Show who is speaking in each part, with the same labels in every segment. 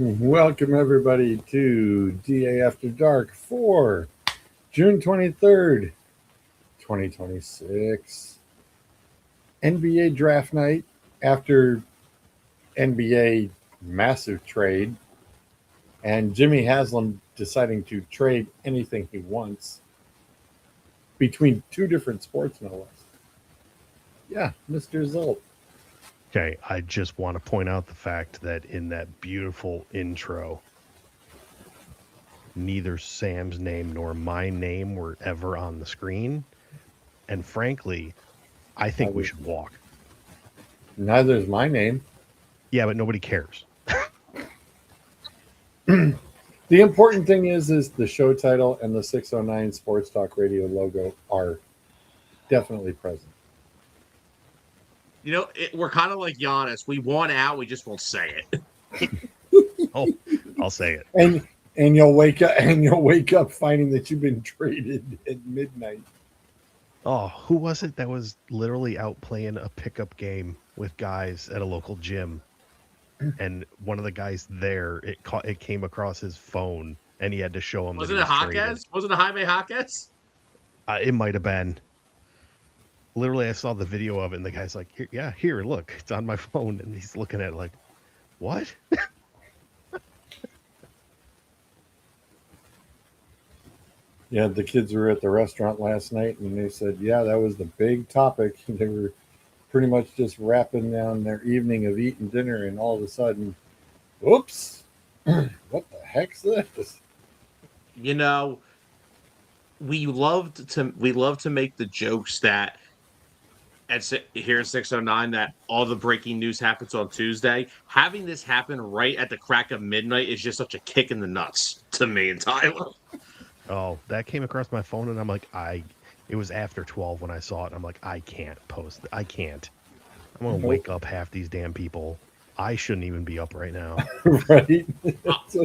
Speaker 1: Welcome, everybody, to DA After Dark for June 23rd, 2026. NBA draft night after NBA massive trade, and Jimmy Haslam deciding to trade anything he wants between two different sports, no less. Yeah, Mr. Zolt.
Speaker 2: Okay, I just want to point out the fact that in that beautiful intro, neither Sam's name nor my name were ever on the screen. And frankly, I think we should walk.
Speaker 1: Neither is my name.
Speaker 2: Yeah, but nobody cares.
Speaker 1: The important thing is the show title and the 609 Sports Talk Radio logo are definitely present.
Speaker 3: We're kind of like Giannis. We want out, we just won't say it.
Speaker 2: Oh, I'll say it.
Speaker 1: And you'll wake up finding that you've been traded at midnight.
Speaker 2: Oh, who was it that was literally out playing a pickup game with guys at a local gym? And one of the guys there, it came across his phone, and he had to show him.
Speaker 3: Was it a Hawkes? Was it a Jaime Hawkes?
Speaker 2: It might have been. Literally, I saw the video of it, and the guy's like, here, look, it's on my phone. And he's looking at it like, what?
Speaker 1: Yeah, the kids were at the restaurant last night, and they said, yeah, that was the big topic. They were pretty much just wrapping down their evening of eating dinner, and all of a sudden, whoops, what the heck's this?
Speaker 3: We love to make the jokes that here at 609 that all the breaking news happens on Tuesday. Having this happen right at the crack of midnight is just such a kick in the nuts to me and Tyler.
Speaker 2: Oh, that came across my phone, and I'm like, it was after 12 when I saw it. And I'm like, I can't post. I can't. I'm going to wake up half these damn people. I shouldn't even be up right now.
Speaker 1: Right?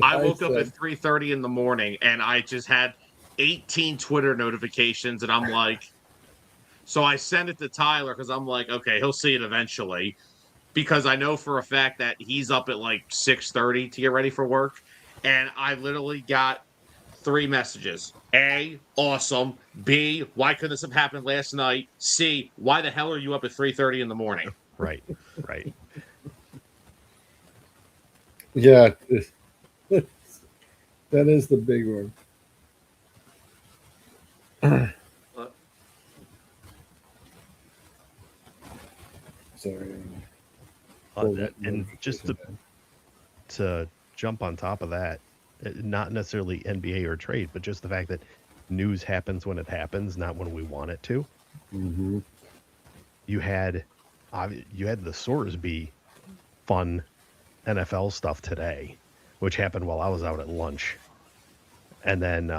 Speaker 3: I woke up at 3:30 in the morning, and I just had 18 Twitter notifications, and I'm like, so I sent it to Tyler because I'm like, okay, he'll see it eventually, because I know for a fact that he's up at like 6:30 to get ready for work, and I literally got 3 messages. A, awesome. B, why couldn't this have happened last night? C, why the hell are you up at 3:30 in the morning?
Speaker 2: Right.
Speaker 1: Yeah, that is the big one. Sorry.
Speaker 2: And just to jump on top of that, not necessarily NBA or trade, but just the fact that news happens when it happens, not when we want it to.
Speaker 1: Mm-hmm.
Speaker 2: You had the Sorsby fun NFL stuff today, which happened while I was out at lunch, and then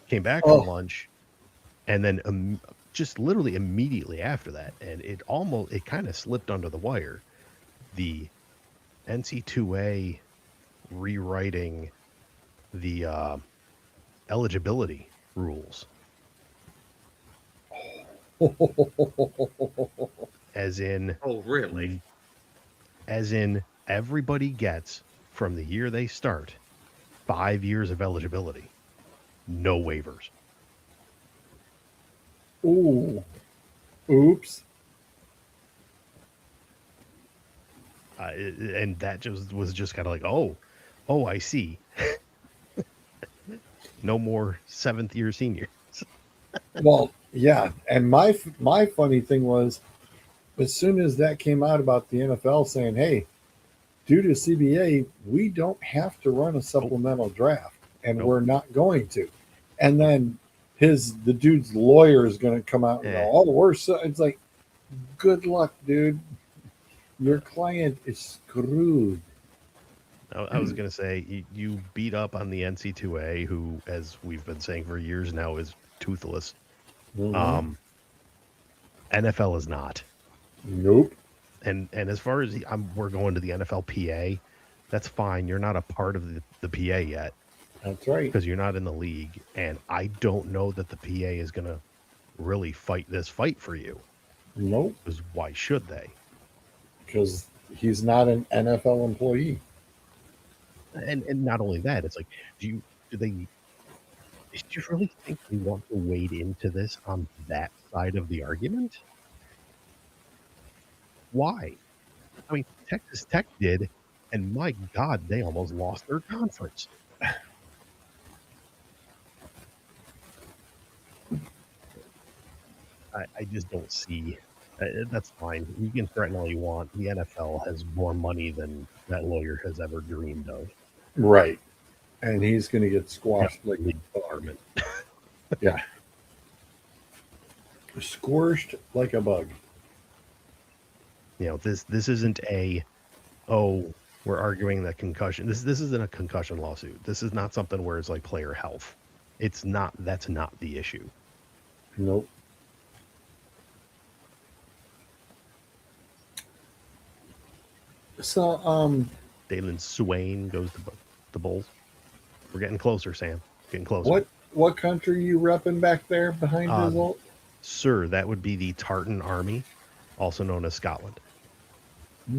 Speaker 2: came back from lunch, and then just literally immediately after that, and it kind of slipped under the wire, the NC2A rewriting the eligibility rules. As in,
Speaker 3: oh, really?
Speaker 2: As in, everybody gets, from the year they start, 5 years of eligibility. No waivers.
Speaker 1: Ooh. Oops.
Speaker 2: And that was just kind of like, oh, I see. No more 7th year seniors.
Speaker 1: Well, yeah, and my funny thing was, as soon as that came out about the NFL saying, "Hey, due to CBA, we don't have to run a supplemental draft, and we're not going to," and then the dude's lawyer is going to come out and go, "Oh, we're so," it's like, good luck, dude. Your client is screwed.
Speaker 2: I was going to say, you beat up on the NC2A, who, as we've been saying for years now, is toothless.
Speaker 1: Mm-hmm.
Speaker 2: NFL is not.
Speaker 1: Nope.
Speaker 2: And as far as we're going to the NFLPA, that's fine. You're not a part of the PA yet.
Speaker 1: That's right.
Speaker 2: Because you're not in the league. And I don't know that the PA is going to really fight this fight for you.
Speaker 1: Nope.
Speaker 2: Because why should they?
Speaker 1: Because he's not an NFL employee.
Speaker 2: And not only that, it's like, do you really think they want to wade into this on that side of the argument? Why? I mean, Texas Tech did, and my God, they almost lost their conference. I just don't see. That's fine. You can threaten all you want. The NFL has more money than that lawyer has ever dreamed of.
Speaker 1: Right. And he's going to get squashed like
Speaker 2: League
Speaker 1: a bug.
Speaker 2: department.
Speaker 1: Yeah. Squished like a bug.
Speaker 2: You know, this isn't a, oh, we're arguing that concussion. This isn't a concussion lawsuit. This is not something where it's like player health. It's not. That's not the issue.
Speaker 1: Nope. So,
Speaker 2: Dalen Swain goes to the Bulls. We're getting closer, Sam. Getting closer.
Speaker 1: what country are you repping back there behind result?
Speaker 2: Sir, that would be the Tartan Army, also known as Scotland.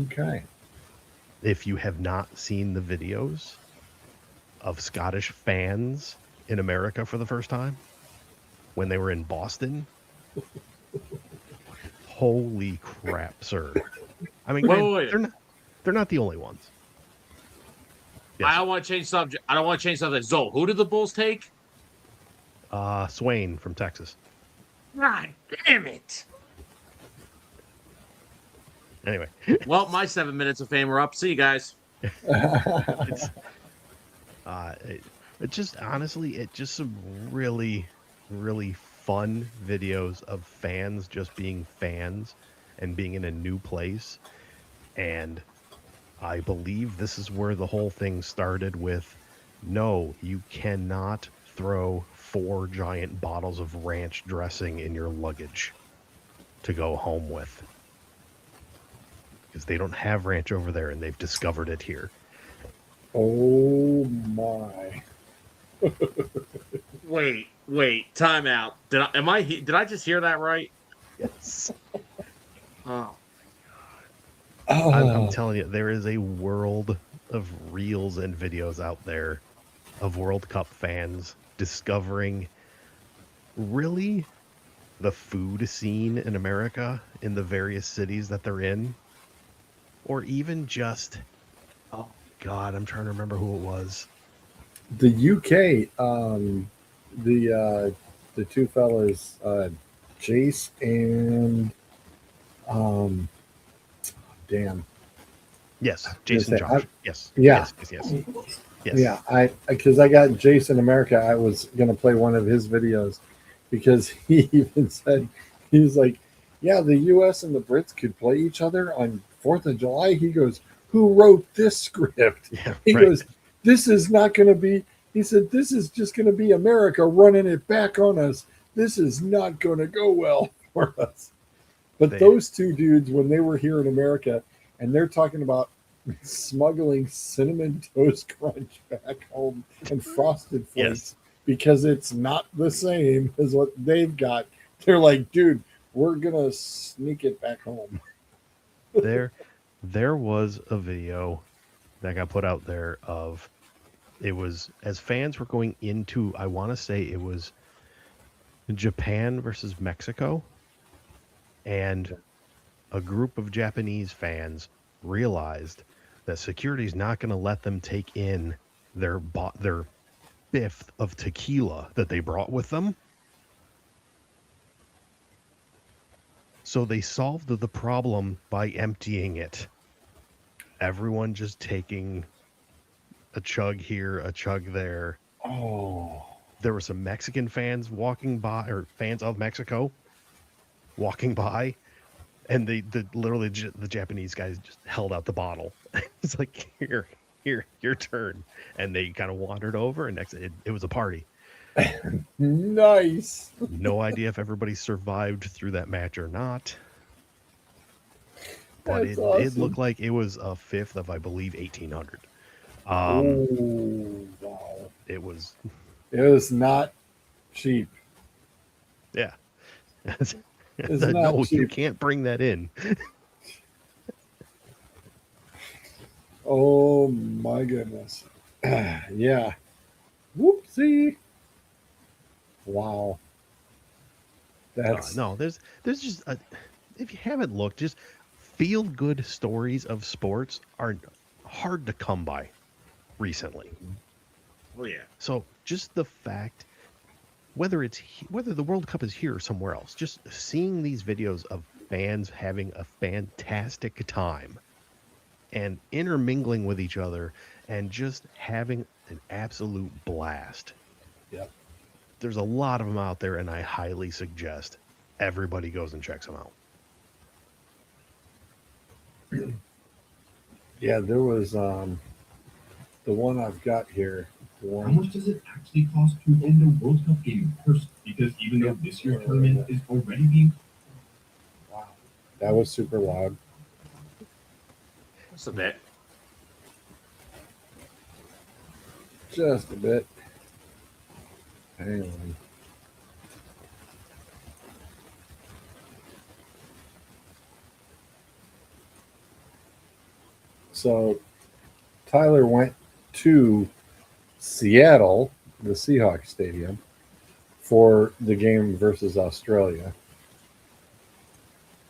Speaker 1: Okay.
Speaker 2: If you have not seen the videos of Scottish fans in America for the first time, when they were in Boston, holy crap, sir. I mean,
Speaker 3: Wait.
Speaker 2: they're not the only ones. Yes.
Speaker 3: I don't want to change subject. I don't want to change subject. Zoe, who did the Bulls take?
Speaker 2: Swain from Texas.
Speaker 3: God damn it.
Speaker 2: Anyway,
Speaker 3: Well, my 7 minutes of fame are up. See you guys.
Speaker 2: it's it just honestly, it just some really, really fun videos of fans just being fans and being in a new place. And I believe this is where the whole thing started with, no, you cannot throw 4 giant bottles of ranch dressing in your luggage to go home with. Because they don't have ranch over there and they've discovered it here.
Speaker 1: Oh my.
Speaker 3: Wait, time out. Did I just hear that right?
Speaker 2: Yes.
Speaker 3: Oh.
Speaker 2: I'm telling you, there is a world of reels and videos out there of World Cup fans discovering really the food scene in America in the various cities that they're in. Or even just, oh God, I'm trying to remember who it was.
Speaker 1: The UK, the two fellas, Jace and damn.
Speaker 2: Yes, Jason
Speaker 1: say,
Speaker 2: Josh. Yes.
Speaker 1: Yeah.
Speaker 2: Yes.
Speaker 1: Yeah, because I got Jason America. I was gonna play one of his videos because he even said, he's like, yeah, the US and the Brits could play each other on 4th of July. He goes, who wrote this script?
Speaker 2: Yeah,
Speaker 1: He
Speaker 2: right.
Speaker 1: goes, this is not going to be, he said, this is just going to be America running it back on us. This is not going to go well for us. But those two dudes, when they were here in America, and they're talking about smuggling Cinnamon Toast Crunch back home and Frosted Flakes
Speaker 2: Yes.
Speaker 1: because it's not the same as what they've got. They're like, dude, we're going to sneak it back home.
Speaker 2: There was a video that got put out there of, it was as fans were going into, I want to say it was Japan versus Mexico, and a group of Japanese fans realized that security is not going to let them take in their fifth of tequila that they brought with them. So they solved the problem by emptying it. Everyone just taking a chug here, a chug there.
Speaker 1: Oh.
Speaker 2: There were some Mexican fans walking by, or fans of Mexico walking by, and literally the Japanese guys just held out the bottle. It's like, here, your turn. And they kind of wandered over, and it was a party.
Speaker 1: Nice.
Speaker 2: No idea if everybody survived through that match or not. But
Speaker 1: That's
Speaker 2: it
Speaker 1: awesome.
Speaker 2: looked like it was a fifth of, I believe, 1800.
Speaker 1: Oh, wow.
Speaker 2: It was,
Speaker 1: not cheap.
Speaker 2: yeah.
Speaker 1: It's
Speaker 2: No,
Speaker 1: not
Speaker 2: you
Speaker 1: cheap.
Speaker 2: can't bring that in.
Speaker 1: Oh my goodness. Yeah. Whoopsie. Wow. That's
Speaker 2: No, there's just if you haven't looked, just feel good stories of sports are hard to come by recently.
Speaker 3: Oh yeah.
Speaker 2: So just the fact whether the World Cup is here or somewhere else, just seeing these videos of fans having a fantastic time and intermingling with each other and just having an absolute blast.
Speaker 1: yep.
Speaker 2: There's a lot of them out there, and I highly suggest everybody goes and checks them out.
Speaker 1: Yeah, there was the one I've got here. The
Speaker 4: How
Speaker 1: one
Speaker 4: much does it actually cost to attend a World Cup game in person? Because even though this year's tournament is already being
Speaker 1: wow. That was super loud.
Speaker 3: Just a bit.
Speaker 1: Just a bit. Hang on. So Tyler went to Seattle, the Seahawks Stadium, for the game versus Australia.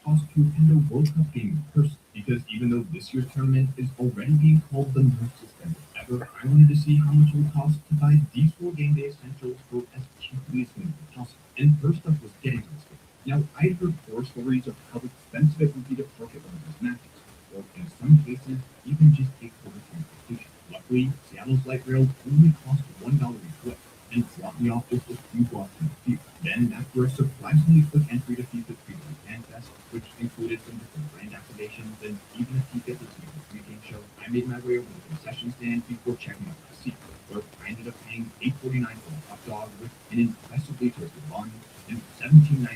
Speaker 4: cost to attend a World Cup game in person. Because even though this year's tournament is already being called the most expensive ever, I wanted to see how much it would cost to buy these 4 game day essentials for as cheaply as humanly possible. And first up was getting to this game. Now, I'd heard horror stories of how expensive it would be to park at one of these matches, or in some cases, even just take over transportation. Luckily, Seattle's light rail only cost $1 each way and dropped me off just a few blocks from the field. Then, after a surprisingly quick entry to feed the Freedom Fan Fest, which included some different brand activations and even a peek at the Seattle pregame show, I made my way over to the concession stand before checking out the seat, where I ended up paying $8.49 for a hot dog with an impressively toasted bun and $17.99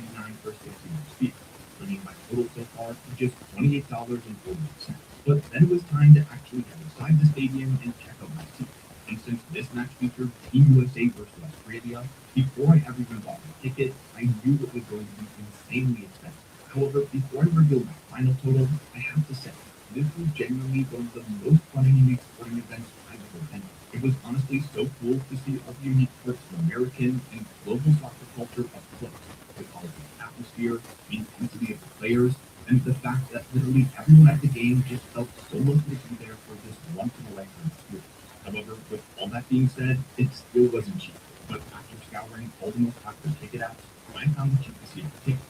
Speaker 4: for a 60-ounce beer, bringing my total so far to just $28.48. But then it was time to actually head inside the stadium and check out my seat. And since this match featured Team USA versus Australia, before I ever even bought my ticket, I knew it was going to be insanely expensive. However, before I reveal my final total, I have to say, this was genuinely one of the most fun and unique sporting events I've ever been to. It was honestly so cool to see all the unique parts of American and global soccer culture up close, with all of the atmosphere, the intensity of the players, and the fact that literally everyone at the game just felt so lucky to be there for this once-in-a-lifetime experience. However, with all that being said, it still wasn't cheap. But after scouring all the most popular ticket apps, I found the cheapest seat ticket,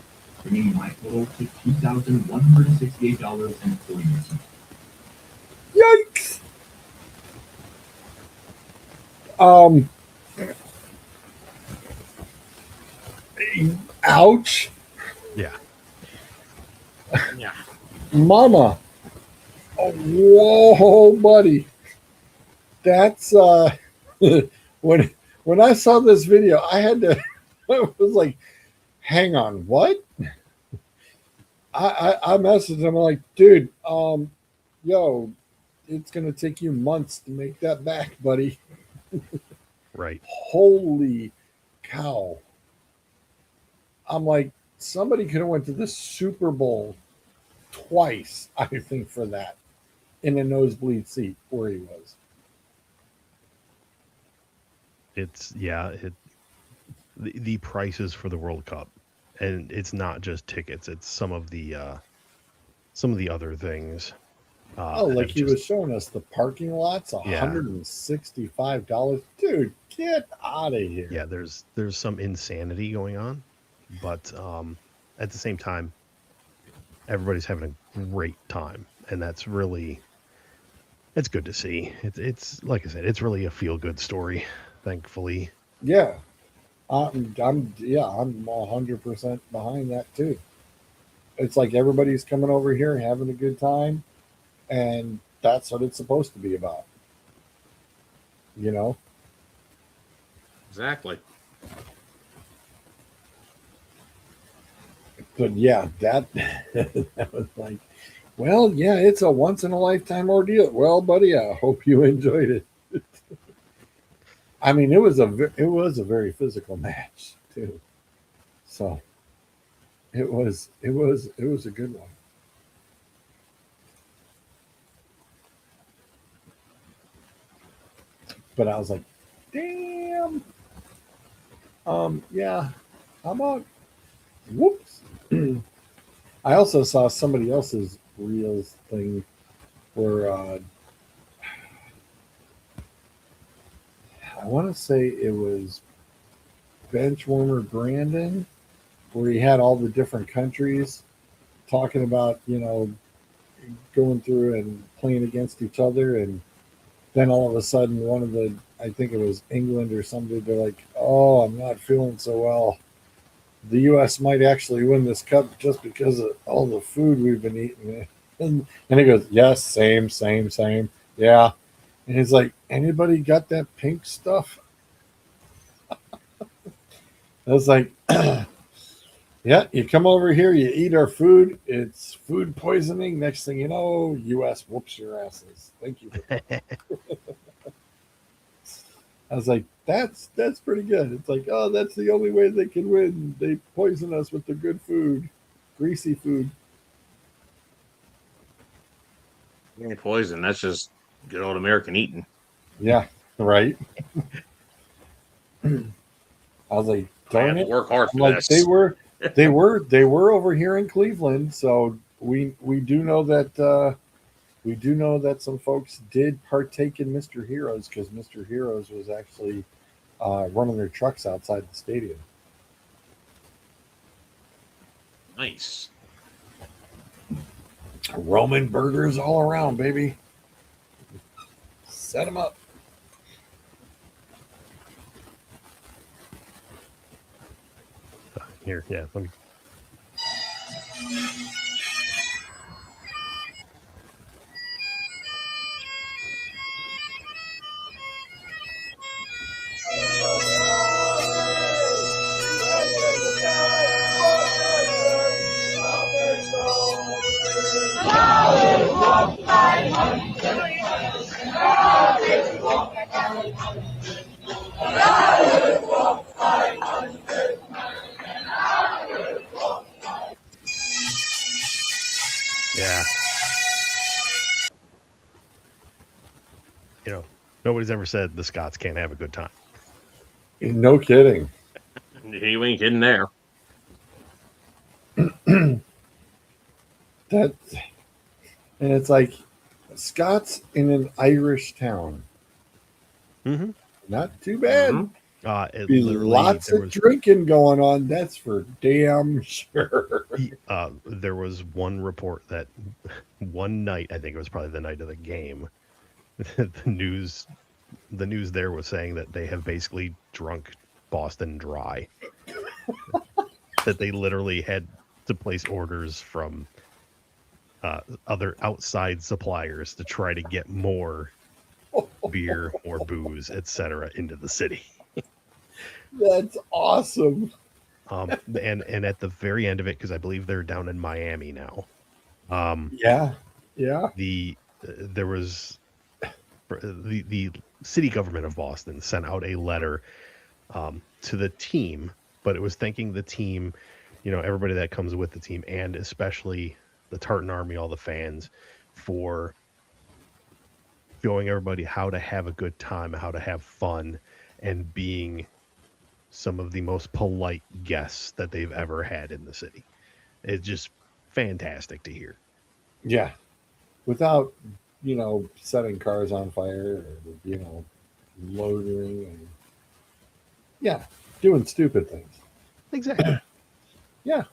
Speaker 4: bringing my total to $2,168.48.
Speaker 1: Yikes! Um, ouch,
Speaker 2: Yeah.
Speaker 3: Yeah.
Speaker 1: mama. Oh, whoa, buddy. That's when I saw this video, I had to. I was like, "Hang on, what?" I messaged him like, "Dude, yo, it's gonna take you months to make that back, buddy."
Speaker 2: Right.
Speaker 1: Holy cow! I'm like, somebody could have went to the Super Bowl twice, I think, for that in a nosebleed seat where he was.
Speaker 2: It's the prices for the World Cup, and it's not just tickets; it's some of the other things.
Speaker 1: Oh, like
Speaker 2: have
Speaker 1: he
Speaker 2: just
Speaker 1: was showing us the parking lots,
Speaker 2: Yeah.
Speaker 1: $165. Dude, get out of here.
Speaker 2: yeah. There's some insanity going on, but at the same time, everybody's having a great time, and that's really it's good to see. It's like I said, it's really a feel good story. Thankfully,
Speaker 1: Yeah. I'm 100% behind that too. It's like everybody's coming over here having a good time, and that's what it's supposed to be about. You know?
Speaker 3: Exactly.
Speaker 1: But yeah, that that was like, well, yeah, it's a once in a lifetime ordeal. Well, buddy, I hope you enjoyed it. I mean, it was a very physical match too. So it was a good one. but I was like, damn. Yeah. How about whoops? I also saw somebody else's reels thing where I want to say it was Benchwarmer Brandon, where he had all the different countries talking about, going through and playing against each other. And then all of a sudden, one of the, I think it was England or somebody, they're like, oh, I'm not feeling so well. The U.S. might actually win this cup just because of all the food we've been eating. And he goes, yes, same. Yeah. And he's like, anybody got that pink stuff? I was like, yeah, you come over here, you eat our food, it's food poisoning. Next thing you know, U.S. whoops your asses. Thank you. I was like, that's pretty good. It's like, oh, that's the only way they can win. They poison us with the good food, greasy food.
Speaker 3: Ain't poison. That's just good old American eating.
Speaker 1: Yeah, right. I was like,
Speaker 3: I
Speaker 1: darn
Speaker 3: had to
Speaker 1: it.
Speaker 3: work hard
Speaker 1: I'm
Speaker 3: for
Speaker 1: like,
Speaker 3: this.
Speaker 1: they were over here in Cleveland, so we do know that some folks did partake in Mr. Heroes because Mr. Heroes was actually running their trucks outside the stadium.
Speaker 3: Nice.
Speaker 1: Roman burgers all around, baby. Set them up.
Speaker 2: Here, yeah. Let me. Yeah. Nobody's ever said the Scots can't have a good time.
Speaker 1: No kidding.
Speaker 3: You ain't kidding there.
Speaker 1: And it's like Scots in an Irish town.
Speaker 2: Mm-hmm.
Speaker 1: Not too bad.
Speaker 3: Mm-hmm.
Speaker 1: Be lots of drinking going on. That's for damn sure.
Speaker 2: There was one report that one night, I think it was probably the night of the game, the news there was saying that they have basically drunk Boston dry. That they literally had to place orders from other outside suppliers to try to get more beer, more booze, etc. into the city.
Speaker 1: That's awesome.
Speaker 2: And at the very end of it, because I believe they're down in Miami now.
Speaker 1: Yeah.
Speaker 2: There was the city government of Boston sent out a letter to the team, but it was thanking the team, everybody that comes with the team, and especially the Tartan Army, all the fans, for showing everybody how to have a good time, how to have fun, and being some of the most polite guests that they've ever had in the city. It's just fantastic to hear.
Speaker 1: Yeah. Without, setting cars on fire or, loitering and doing stupid things.
Speaker 2: Exactly.
Speaker 1: Yeah.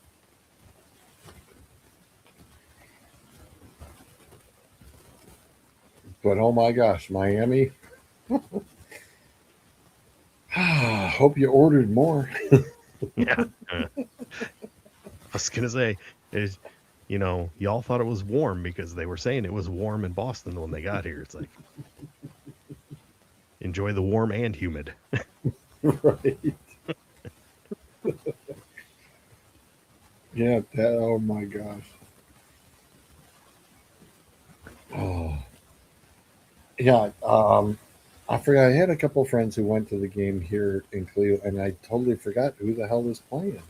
Speaker 1: But oh my gosh, Miami. Hope you ordered more.
Speaker 2: Yeah. I was gonna say, y'all thought it was warm because they were saying it was warm in Boston when they got here. It's like, enjoy the warm and humid.
Speaker 1: Right. Yeah. Oh my gosh. Oh. Yeah. I forgot. I had a couple of friends who went to the game here in Cleveland, and I totally forgot who the hell was playing.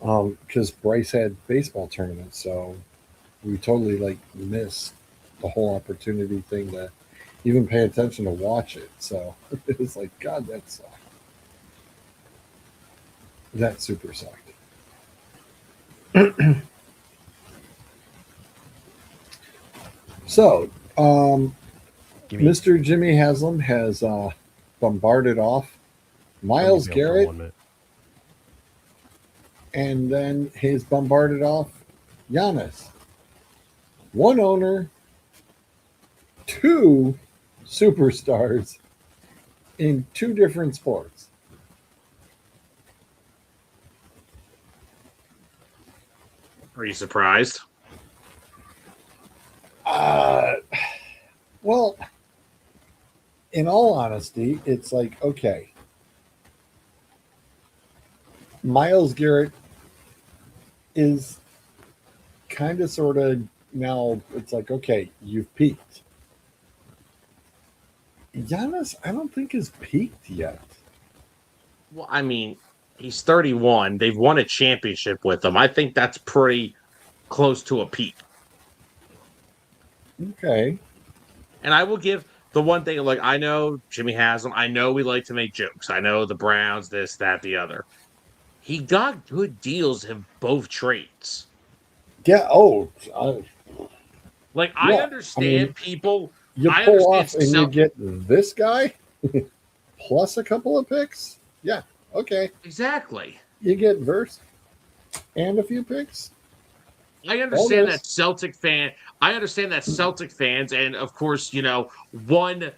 Speaker 1: Because Bryce had baseball tournaments, so we totally missed the whole opportunity thing to even pay attention to watch it. So it was like, God, that sucked. That super sucked. So,
Speaker 2: Give me,
Speaker 1: Mr. Jimmy Haslam has bombarded off Miles
Speaker 2: let me be up for
Speaker 1: Garrett,
Speaker 2: 1 minute.
Speaker 1: and then he's bombarded off Giannis. One owner, two superstars in two different sports.
Speaker 3: Are you surprised?
Speaker 1: Well, in all honesty, it's like, okay, Miles Garrett is kind of sort of now, it's like, okay, you've peaked. Giannis, I don't think is peaked yet.
Speaker 3: Well, I mean, he's 31. They've won a championship with him. I think that's pretty close to a peak.
Speaker 1: Okay.
Speaker 3: And I will give the one thing, like, I know Jimmy Haslam. I know we like to make jokes. I know the Browns, this, that, the other. He got good deals in both trades.
Speaker 1: Yeah. Oh,
Speaker 3: Like, I
Speaker 1: Yeah, I
Speaker 3: understand
Speaker 1: mean,
Speaker 3: people.
Speaker 1: you
Speaker 3: I
Speaker 1: pull
Speaker 3: understand
Speaker 1: off and you get this guy plus a couple of picks. Yeah. Okay.
Speaker 3: Exactly.
Speaker 1: You get Verse and a few picks.
Speaker 3: I understand
Speaker 1: Bonus.
Speaker 3: that Celtic fan. I understand that Celtic fans, and of course, one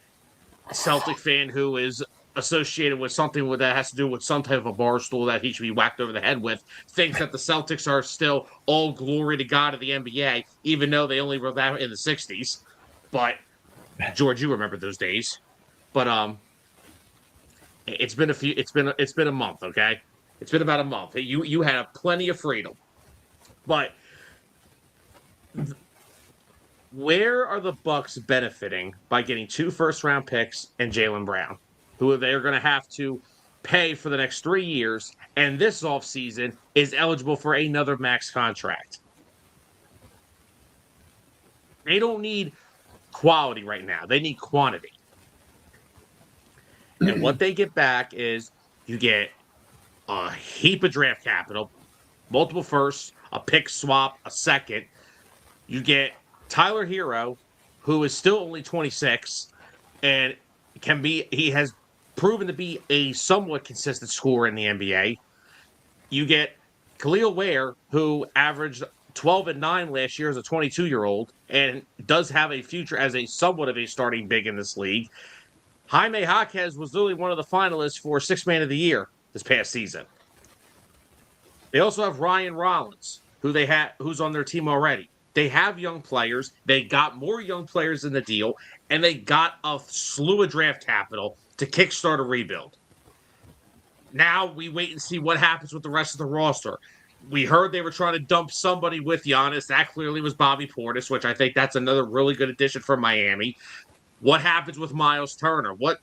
Speaker 3: Celtic fan who is associated with something that has to do with some type of a bar stool that he should be whacked over the head with, thinks that the Celtics are still all glory to God of the NBA, even though they only were that in the '60s. But George, you remember those days. But it's been a month. Okay, it's been about a month. You had plenty of freedom, but where are the Bucks benefiting by getting 2 first-round picks and Jaylen Brown, who they are going to have to pay for the next 3 years, and this offseason is eligible for another max contract? They don't need quality right now. They need quantity. And what they get back is you get a heap of draft capital, multiple firsts, a pick swap, a second. You get Tyler Hero, who is still only 26 and he has proven to be a somewhat consistent scorer in the NBA. You get Khalil Ware, who averaged 12 and 9 last year as a 22-year-old and does have a future as a somewhat of a starting big in this league. Jaime Jaquez was literally one of the finalists for Sixth Man of the Year this past season. They also have Ryan Rollins, who's on their team already. They have young players. They got more young players in the deal, and they got a slew of draft capital to kickstart a rebuild. Now we wait and see what happens with the rest of the roster. We heard they were trying to dump somebody with Giannis. That clearly was Bobby Portis, which I think that's another really good addition for Miami. What happens with Miles Turner? What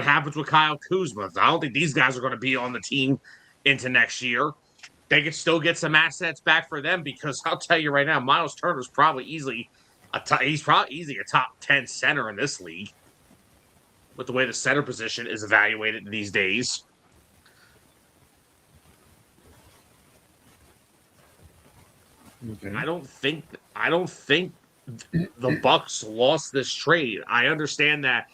Speaker 3: happens with Kyle Kuzma? I don't think these guys are going to be on the team into next year. They could still get some assets back for them, because I'll tell you right now, Miles Turner's probably easily a top 10 center in this league with the way the center position is evaluated these days.
Speaker 1: Okay.
Speaker 3: I don't think the Bucks lost this trade. I understand that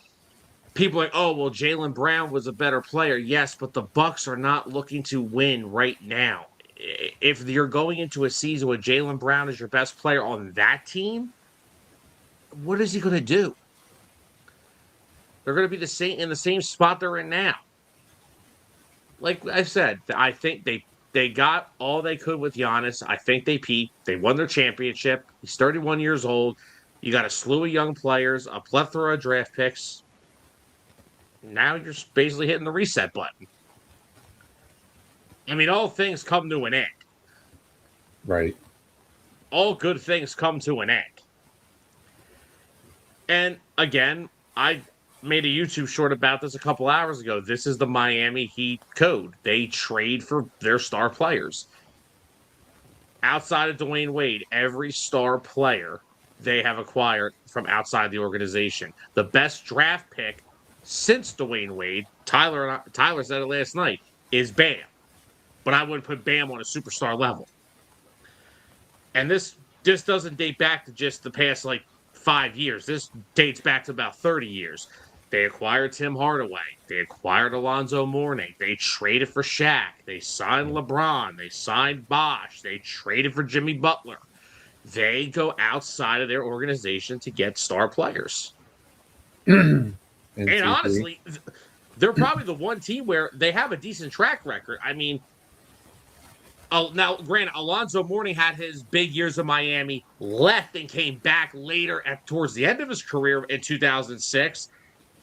Speaker 3: people are like, oh, well, Jaylen Brown was a better player. Yes, but the Bucks are not looking to win right now. If you're going into a season with Jaylen Brown as your best player on that team, what is he going to do? They're going to be in the same spot they're in now. Like I said, I think they got all they could with Giannis. I think they peaked. They won their championship. He's 31 years old. You got a slew of young players, a plethora of draft picks. Now you're basically hitting the reset button. I mean, all things come to an end.
Speaker 1: Right.
Speaker 3: All good things come to an end. And again, I made a YouTube short about this a couple hours ago. This is the Miami Heat code. They trade for their star players. Outside of Dwayne Wade, every star player they have acquired from outside the organization. The best draft pick since Dwayne Wade, Tyler said it last night, is Bam. But I wouldn't put Bam on a superstar level. And this doesn't date back to just the past, 5 years. This dates back to about 30 years. They acquired Tim Hardaway. They acquired Alonzo Mourning. They traded for Shaq. They signed LeBron. They signed Bosh. They traded for Jimmy Butler. They go outside of their organization to get star players. And honestly, they're probably the one team where they have a decent track record. I mean, now, granted, Alonzo Mourning had his big years in Miami, left and came back later towards the end of his career in 2006.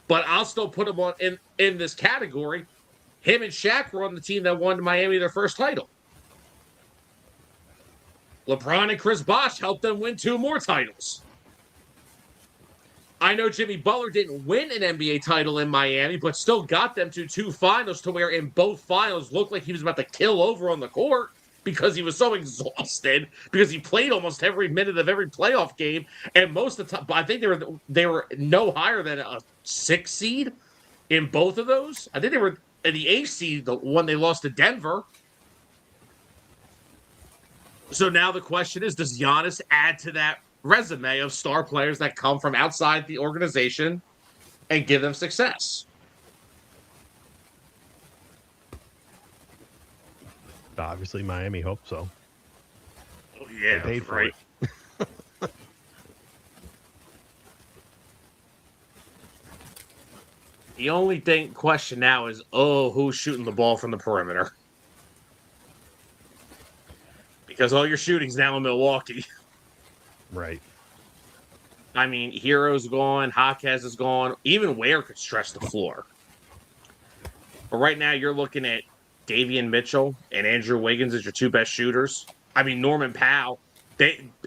Speaker 3: But I'll still put him on in this category. Him and Shaq were on the team that won Miami their first title. LeBron and Chris Bosh helped them win 2 more titles. I know Jimmy Butler didn't win an NBA title in Miami, but still got them to 2 finals to where in both finals looked like he was about to kill over on the court because he was so exhausted because he played almost every minute of every playoff game. And most of the time, I think they were no higher than a 6 seed in both of those. I think they were in the 8 seed, the one they lost to Denver. So now the question is, does Giannis add to that resume of star players that come from outside the organization and give them success?
Speaker 2: Obviously, Miami hopes so.
Speaker 3: Oh, yeah,
Speaker 2: they paid for
Speaker 3: right.
Speaker 2: it.
Speaker 3: The only question now is, who's shooting the ball from the perimeter? Because all your shooting's now in Milwaukee.
Speaker 2: Right.
Speaker 3: I mean, Hero's gone, Jaquez is gone. Even Ware could stretch the floor. But right now, you're looking at Davion Mitchell and Andrew Wiggins as your 2 best shooters. I mean, Norman Powell.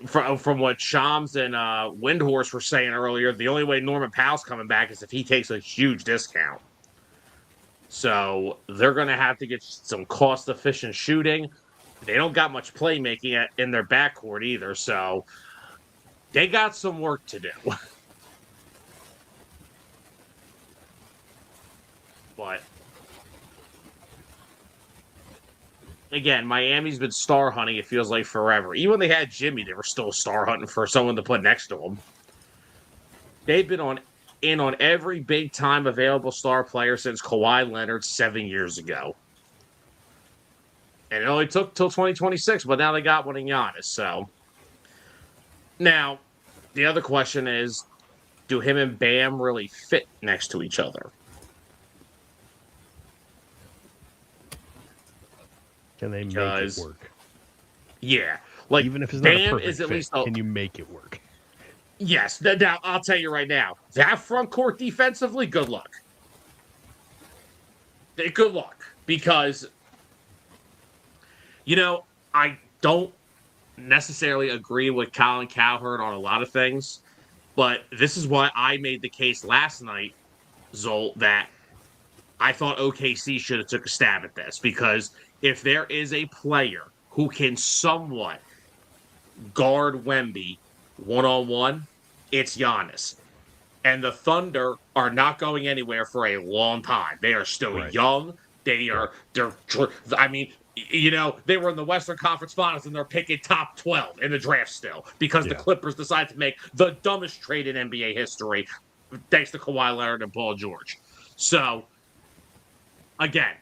Speaker 3: From what Shams and Windhorst were saying earlier, the only way Norman Powell's coming back is if he takes a huge discount. So they're going to have to get some cost-efficient shooting. They don't got much playmaking in their backcourt either, so they got some work to do. But again, Miami's been star hunting, it feels like, forever. Even when they had Jimmy, they were still star hunting for someone to put next to him. They've been in on every big-time available star player since Kawhi Leonard 7 years ago. And it only took till 2026, but now they got one in Giannis. So now, the other question is, do him and Bam really fit next to each other?
Speaker 2: Can they make it work?
Speaker 3: Yeah.
Speaker 2: Even if it's not
Speaker 3: Bam
Speaker 2: a perfect
Speaker 3: is at
Speaker 2: fit,
Speaker 3: least
Speaker 2: can you make it work?
Speaker 3: Yes. Now, I'll tell you right now, that front court defensively, good luck. Good luck. Because, I don't necessarily agree with Colin Cowherd on a lot of things, but this is why I made the case last night, Zolt, that I thought OKC should have took a stab at this, because if there is a player who can somewhat guard Wemby one-on-one, it's Giannis. And the Thunder are not going anywhere for a long time. They are still young. They were in the Western Conference Finals and they're picking top 12 in the draft still because the Clippers decided to make the dumbest trade in NBA history thanks to Kawhi Leonard and Paul George. So, again,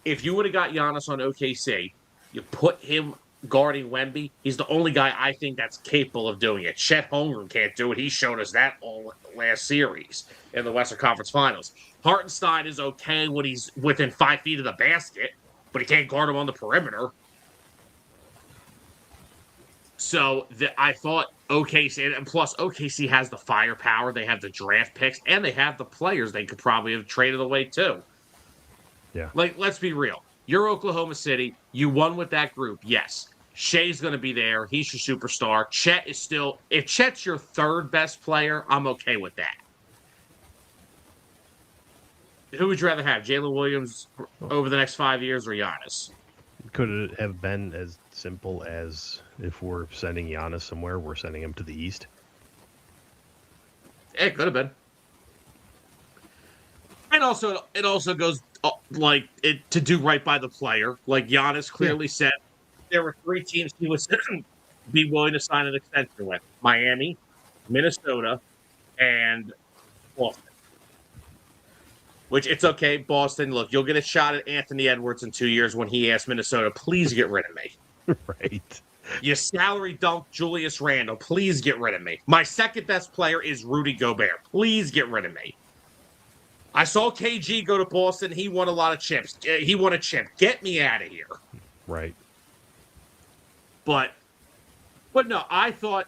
Speaker 3: if you would have got Giannis on OKC, you put him guarding Wemby, he's the only guy I think that's capable of doing it. Chet Holmgren can't do it. He showed us that all last series in the Western Conference Finals. Hartenstein is okay when he's within 5 feet of the basket, but he can't guard him on the perimeter. So I thought OKC, and plus OKC has the firepower, they have the draft picks, and they have the players they could probably have traded away too.
Speaker 2: Yeah.
Speaker 3: Let's be real. You're Oklahoma City. You won with that group. Yes. Shea's going to be there. He's your superstar. Chet is still... If Chet's your 3rd best player, I'm okay with that. Who would you rather have? Jalen Williams over the next 5 years or Giannis?
Speaker 2: could it have been as simple as if we're sending Giannis somewhere, we're sending him to the East?
Speaker 3: It could have been. And also, it also goes like it to do right by the player. Like Giannis clearly said, there were 3 teams he would be willing to sign an extension with: Miami, Minnesota, and Boston. Which it's okay, Boston. Look, you'll get a shot at Anthony Edwards in 2 years when he asks Minnesota, "Please get rid of me."
Speaker 2: Right.
Speaker 3: You salary dump Julius Randle. Please get rid of me. My second best player is Rudy Gobert. Please get rid of me. I saw KG go to Boston. He won a lot of chips. He won a chip. Get me out of here.
Speaker 2: Right.
Speaker 3: But no, I thought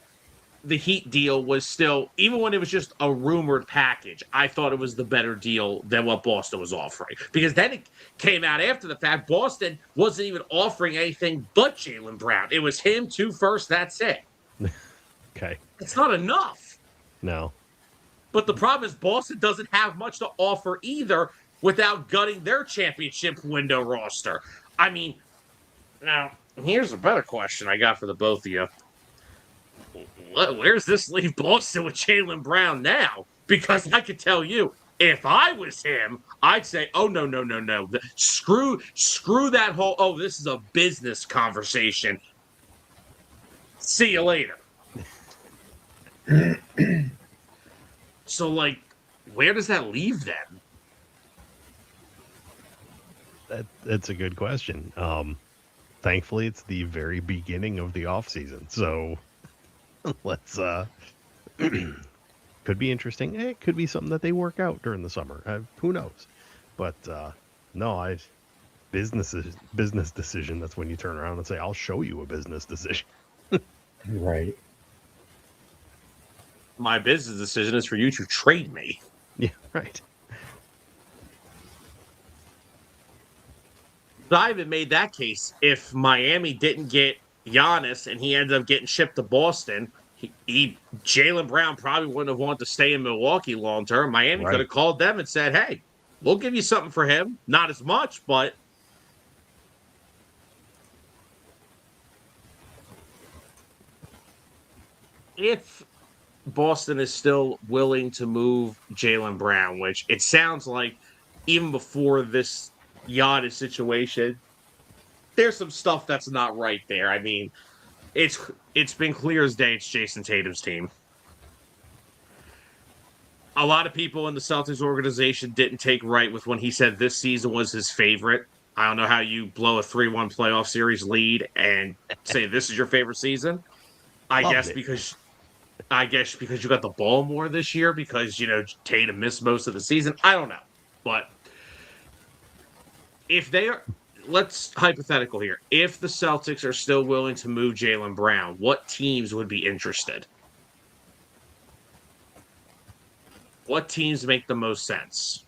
Speaker 3: the Heat deal was still, even when it was just a rumored package, I thought it was the better deal than what Boston was offering. Because then it came out after the fact, Boston wasn't even offering anything but Jaylen Brown. It was him, 2 firsts, that's it.
Speaker 2: Okay.
Speaker 3: It's not enough.
Speaker 2: No.
Speaker 3: But the problem is Boston doesn't have much to offer either without gutting their championship window roster. I mean, now, here's a better question I got for the both of you. Where's this leave Boston with Jaylen Brown now? Because I could tell you, if I was him, I'd say, oh, no. Screw that whole, oh, this is a business conversation. See you later. So, like, where does that leave them?
Speaker 2: That's a good question. Thankfully, it's the very beginning of the off season, so let's could be interesting. It could be something that they work out during the summer. Who knows? But no, business decision. That's when you turn around and say, "I'll show you a business decision."
Speaker 1: Right.
Speaker 3: My business decision is for you to trade me.
Speaker 2: Yeah, right.
Speaker 3: I even made that case. If Miami didn't get Giannis and he ended up getting shipped to Boston, Jaylen Brown probably wouldn't have wanted to stay in Milwaukee long term. Miami could have called them and said, "Hey, we'll give you something for him. Not as much, but." If Boston is still willing to move Jaylen Brown, which it sounds like even before this Giannis situation, there's some stuff that's not right there. I mean, it's been clear as day it's Jason Tatum's team. A lot of people in the Celtics organization didn't take right with when he said this season was his favorite. I don't know how you blow a 3-1 playoff series lead and say this is your favorite season. I guess because you got the ball more this year because, Tatum missed most of the season. I don't know. But if they are, let's hypothetical here. If the Celtics are still willing to move Jaylen Brown, what teams would be interested? What teams make the most sense?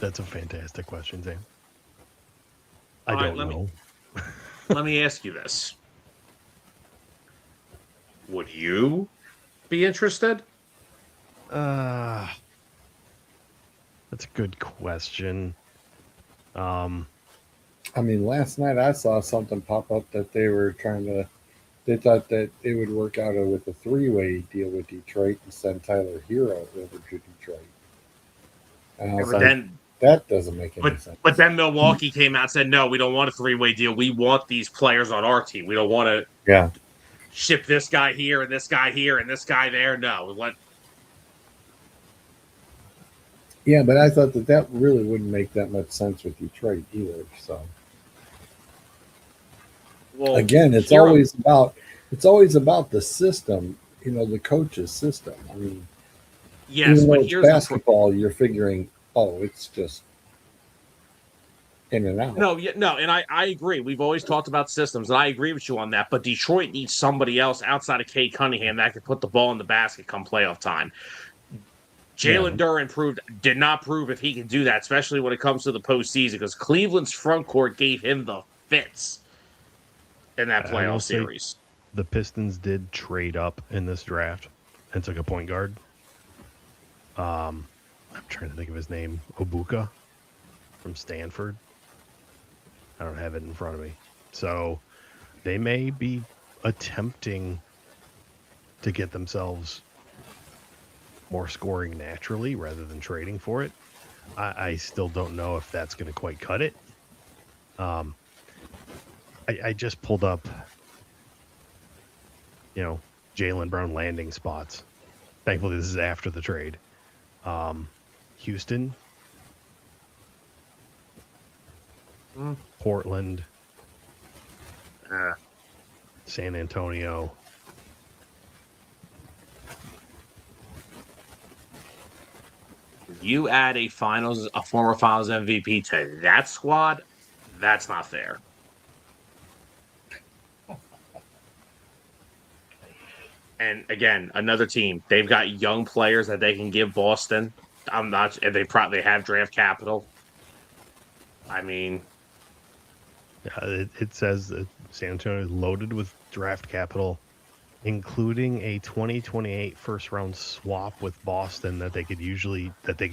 Speaker 2: That's a fantastic question, Sam. I don't know.
Speaker 3: Let me ask you this. Would you be interested?
Speaker 2: That's a good question.
Speaker 1: I mean, last night I saw something pop up that they thought that it would work out with a 3-way deal with Detroit and send Tyler Hero over to Detroit. And I was like, that doesn't make any sense.
Speaker 3: But then Milwaukee came out and said, no, we don't want a 3-way deal. We want these players on our team. We don't want to ship this guy here and this guy here and this guy there. No.
Speaker 1: Yeah, but I thought that really wouldn't make that much sense with Detroit either. So again, it's always about the system, the coach's system. I mean,
Speaker 3: yes,
Speaker 1: even though
Speaker 3: but
Speaker 1: it's
Speaker 3: here's
Speaker 1: basketball, you're figuring, it's just in and out.
Speaker 3: No, and I agree. We've always talked about systems, and I agree with you on that. But Detroit needs somebody else outside of Cade Cunningham that can put the ball in the basket come playoff time. Jalen Duren did not prove if he can do that, especially when it comes to the postseason, because Cleveland's front court gave him the fits in that playoff series.
Speaker 2: The Pistons did trade up in this draft and took a point guard. I'm trying to think of his name. Obuka from Stanford. I don't have it in front of me. So they may be attempting to get themselves more scoring naturally rather than trading for it. I still don't know if that's going to quite cut it. I just pulled up, Jaylen Brown landing spots. Thankfully, this is after the trade. Houston, Portland, San Antonio.
Speaker 3: You add a former finals MVP to that squad, that's not fair. And again, another team. They've got young players that they can give Boston. I'm not. And they probably have draft capital. I mean,
Speaker 2: It says that San Antonio is loaded with draft capital, including a 2028 first round swap with Boston that they could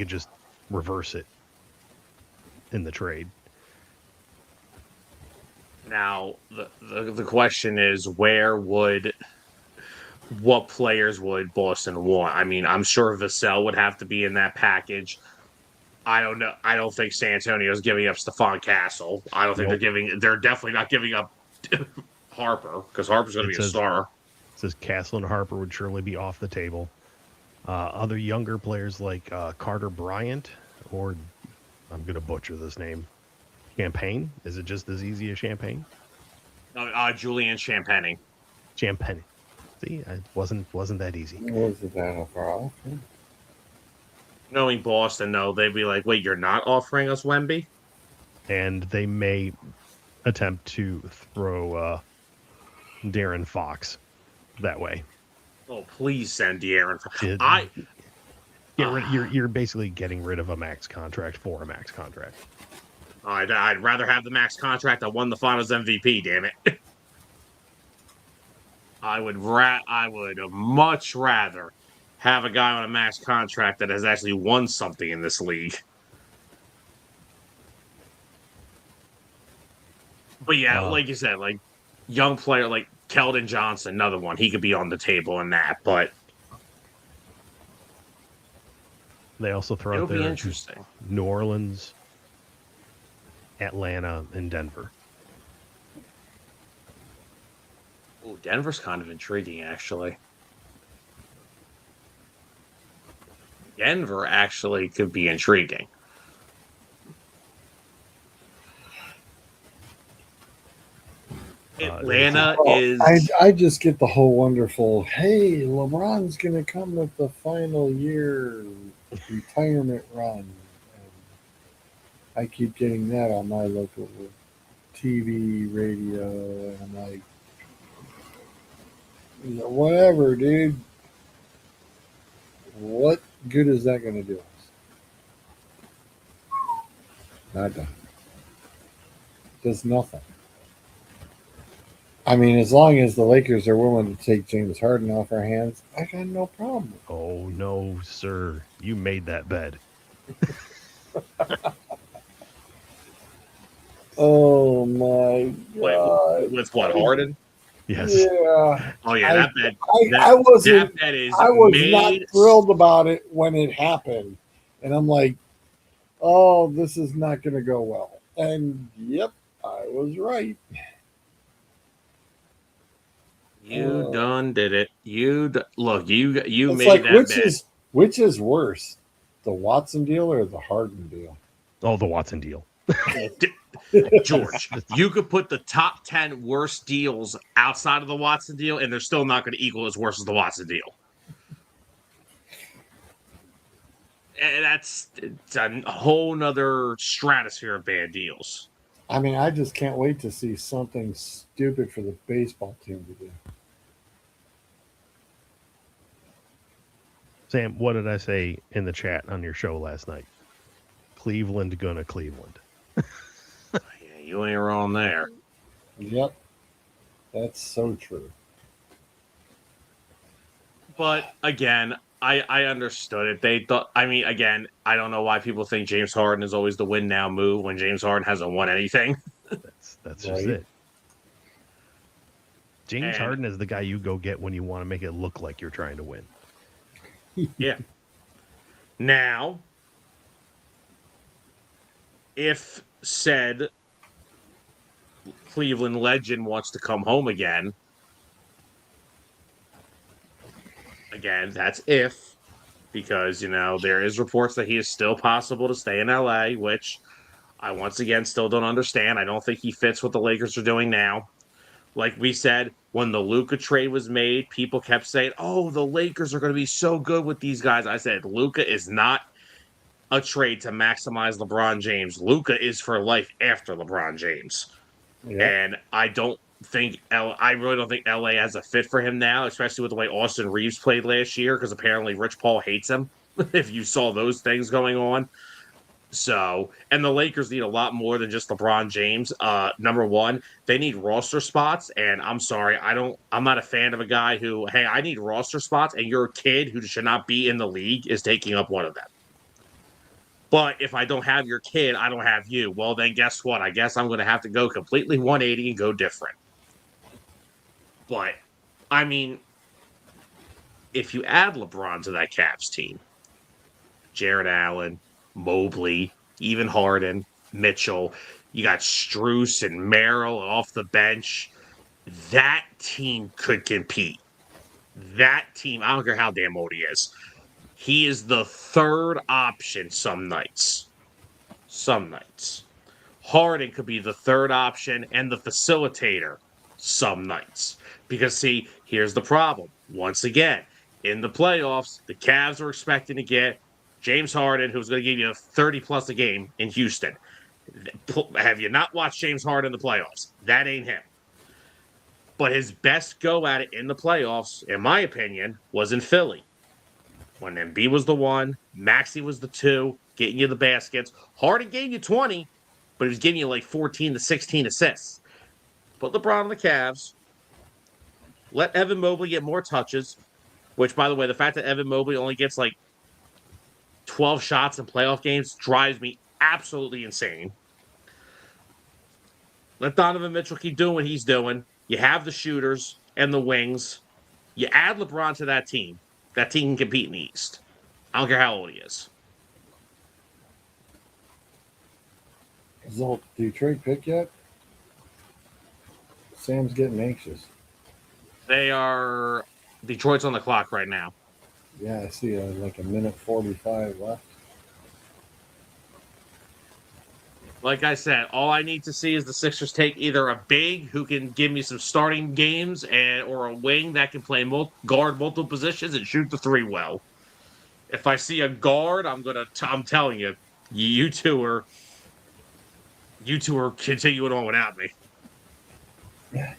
Speaker 2: just reverse it in the trade.
Speaker 3: now the question is, what players would Boston want? I mean, I'm sure Vassell would have to be in that package. I don't know. I don't think San Antonio's giving up Stephon Castle. I don't think
Speaker 2: Nope.
Speaker 3: they're definitely not giving up Harper, because Harper's going to be a star.
Speaker 2: It says Castle and Harper would surely be off the table. Other younger players like Carter Bryant, or I'm going to butcher this name, Champagne. Is it just as easy as Champagne?
Speaker 3: Julian Champagny.
Speaker 2: Champagne. See, it wasn't that easy.
Speaker 1: Was it that far off?
Speaker 3: Knowing Boston, though, they'd be like, wait, you're not offering us Wemby?
Speaker 2: And they may attempt to throw Darren Fox that way.
Speaker 3: Oh, please send De'Aaron.
Speaker 2: You're basically getting rid of a max contract for a max contract.
Speaker 3: I'd rather have the max contract. I won the Finals MVP. Damn it! I would much rather have a guy on a max contract that has actually won something in this league. But yeah, like you said, like young player like Keldon Johnson, another one. He could be on the table in that, but
Speaker 2: they also throw
Speaker 3: it'll
Speaker 2: out there
Speaker 3: be interesting.
Speaker 2: New Orleans, Atlanta, and Denver.
Speaker 3: Oh, Denver's kind of intriguing, actually. Denver actually could be intriguing. Atlanta is.
Speaker 1: I just get the whole wonderful, hey, LeBron's going to come with the final year retirement run. And I keep getting that on my local TV, radio, and I'm like, whatever, dude. What good is that going to do us? Nada. Does nothing. I mean, as long as the Lakers are willing to take James Harden off our hands, I got no problem.
Speaker 2: Oh, no, sir. You made that bed.
Speaker 1: Oh, my God.
Speaker 3: With what, Harden?
Speaker 2: Yes.
Speaker 1: Yeah.
Speaker 3: Oh, yeah, that bed.
Speaker 1: I was
Speaker 3: made.
Speaker 1: not thrilled about it when it happened. And I'm like, oh, this is not going to go well. And, yep, I was right.
Speaker 3: You done did it. Look, you
Speaker 1: It's
Speaker 3: made
Speaker 1: like,
Speaker 3: that bed.
Speaker 1: which is worse, the Watson deal or the Harden deal?
Speaker 2: Oh, the Watson deal.
Speaker 3: George, you could put the top 10 worst deals outside of the Watson deal, and they're still not going to equal as worse as the Watson deal. And it's a whole nother stratosphere of bad deals.
Speaker 1: I mean, I just can't wait to see something stupid for the baseball team to do.
Speaker 2: Sam, what did I say in the chat on your show last night? Cleveland gonna Cleveland.
Speaker 3: Yeah, you ain't wrong there.
Speaker 1: Yep. That's so true.
Speaker 3: But again, I understood it. They thought. I mean, again, I don't know why people think James Harden is always the win now move when James Harden hasn't won anything.
Speaker 2: That's just
Speaker 1: Right.
Speaker 2: it. James
Speaker 3: And-
Speaker 2: Harden is the guy you go get when you want to make it look like you're trying to win.
Speaker 3: Yeah. Now, if said Cleveland legend wants to come home again, that's if, because, there is reports that he is still possible to stay in LA, which I once again still don't understand. I don't think he fits what the Lakers are doing now. Like we said, when the Luka trade was made, people kept saying, "Oh, the Lakers are going to be so good with these guys." I said, Luka is not a trade to maximize LeBron James. Luka is for life after LeBron James,
Speaker 1: Yeah.
Speaker 3: and I really don't think LA has a fit for him now, especially with the way Austin Reeves played last year. Because apparently Rich Paul hates him. If you saw those things going on. So, and the Lakers need a lot more than just LeBron James. Number one, they need roster spots, and I'm sorry, I'm not a fan of a guy who, hey, I need roster spots, and your kid who should not be in the league is taking up one of them. But if I don't have your kid, I don't have you. Well, then guess what? I guess I'm going to have to go completely 180 and go different. But, I mean, if you add LeBron to that Cavs team, Jared Allen, Mobley, even Harden, Mitchell. You got Strus and Merrill off the bench. That team could compete. That team, I don't care how damn old he is. He is the third option some nights. Some nights. Harden could be the third option and the facilitator some nights. Because, see, here's the problem. Once again, in the playoffs, the Cavs are expecting to get James Harden, who's going to give you 30-plus a game in Houston. Have you not watched James Harden in the playoffs? That ain't him. But his best go at it in the playoffs, in my opinion, was in Philly. When Embiid was the one, Maxey was the two, getting you the baskets. Harden gave you 20, but he was giving you like 14 to 16 assists. Put LeBron on the Cavs. Let Evan Mobley get more touches, which, by the way, the fact that Evan Mobley only gets like 12 shots in playoff games drives me absolutely insane. Let Donovan Mitchell keep doing what he's doing. You have the shooters and the wings. You add LeBron to that team. That team can compete in the East. I don't care how old he is.
Speaker 1: Is the Detroit pick yet? Sam's getting anxious.
Speaker 3: Detroit's on the clock right now.
Speaker 1: Yeah, I see like a minute 45 left.
Speaker 3: Like I said, all I need to see is the Sixers take either a big who can give me some starting games or a wing that can play guard multiple positions and shoot the three well. If I see a guard, I'm telling you, you two are continuing on without me.
Speaker 2: I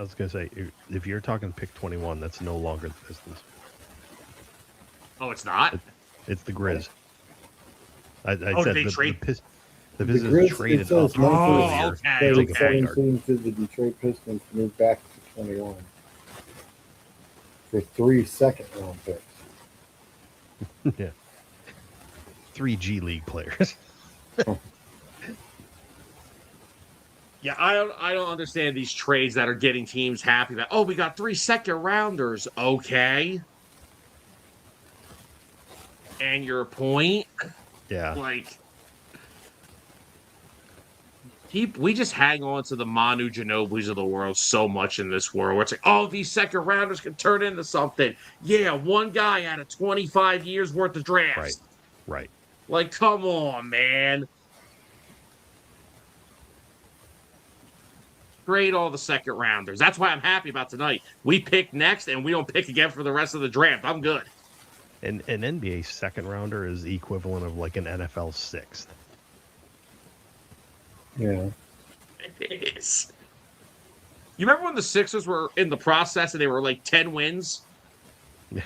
Speaker 2: was going to say, if you're talking pick 21, that's no longer the Pistons.
Speaker 3: Oh, it's not?
Speaker 2: It's the Grizz. I
Speaker 3: Oh,
Speaker 2: said
Speaker 3: did they trade?
Speaker 2: The
Speaker 1: The
Speaker 2: Pistons
Speaker 1: Grizz,
Speaker 2: traded
Speaker 1: it says
Speaker 2: up
Speaker 1: Memphis
Speaker 3: Oh, okay,
Speaker 1: traded
Speaker 2: take a point guard.
Speaker 1: 17 to the Detroit Pistons to move back to 21 for 3 second-round picks.
Speaker 2: Yeah. 3 G League players.
Speaker 3: Yeah, I don't understand these trades that are getting teams happy that, oh, we got 3 second-rounders. Okay. And your point?
Speaker 2: Yeah.
Speaker 3: Like, we just hang on to the Manu Ginobili's of the world so much in this world. Where it's like, oh, these second rounders can turn into something. Yeah, one guy out of 25 years worth of drafts.
Speaker 2: Right.
Speaker 3: Like, come on, man. Trade all the second rounders. That's why I'm happy about tonight. We pick next, and we don't pick again for the rest of the draft. I'm good.
Speaker 2: And an NBA second rounder is the equivalent of like an NFL sixth.
Speaker 1: Yeah.
Speaker 3: It is. You remember when the Sixers were in the process and they were like 10 wins?
Speaker 2: Yeah.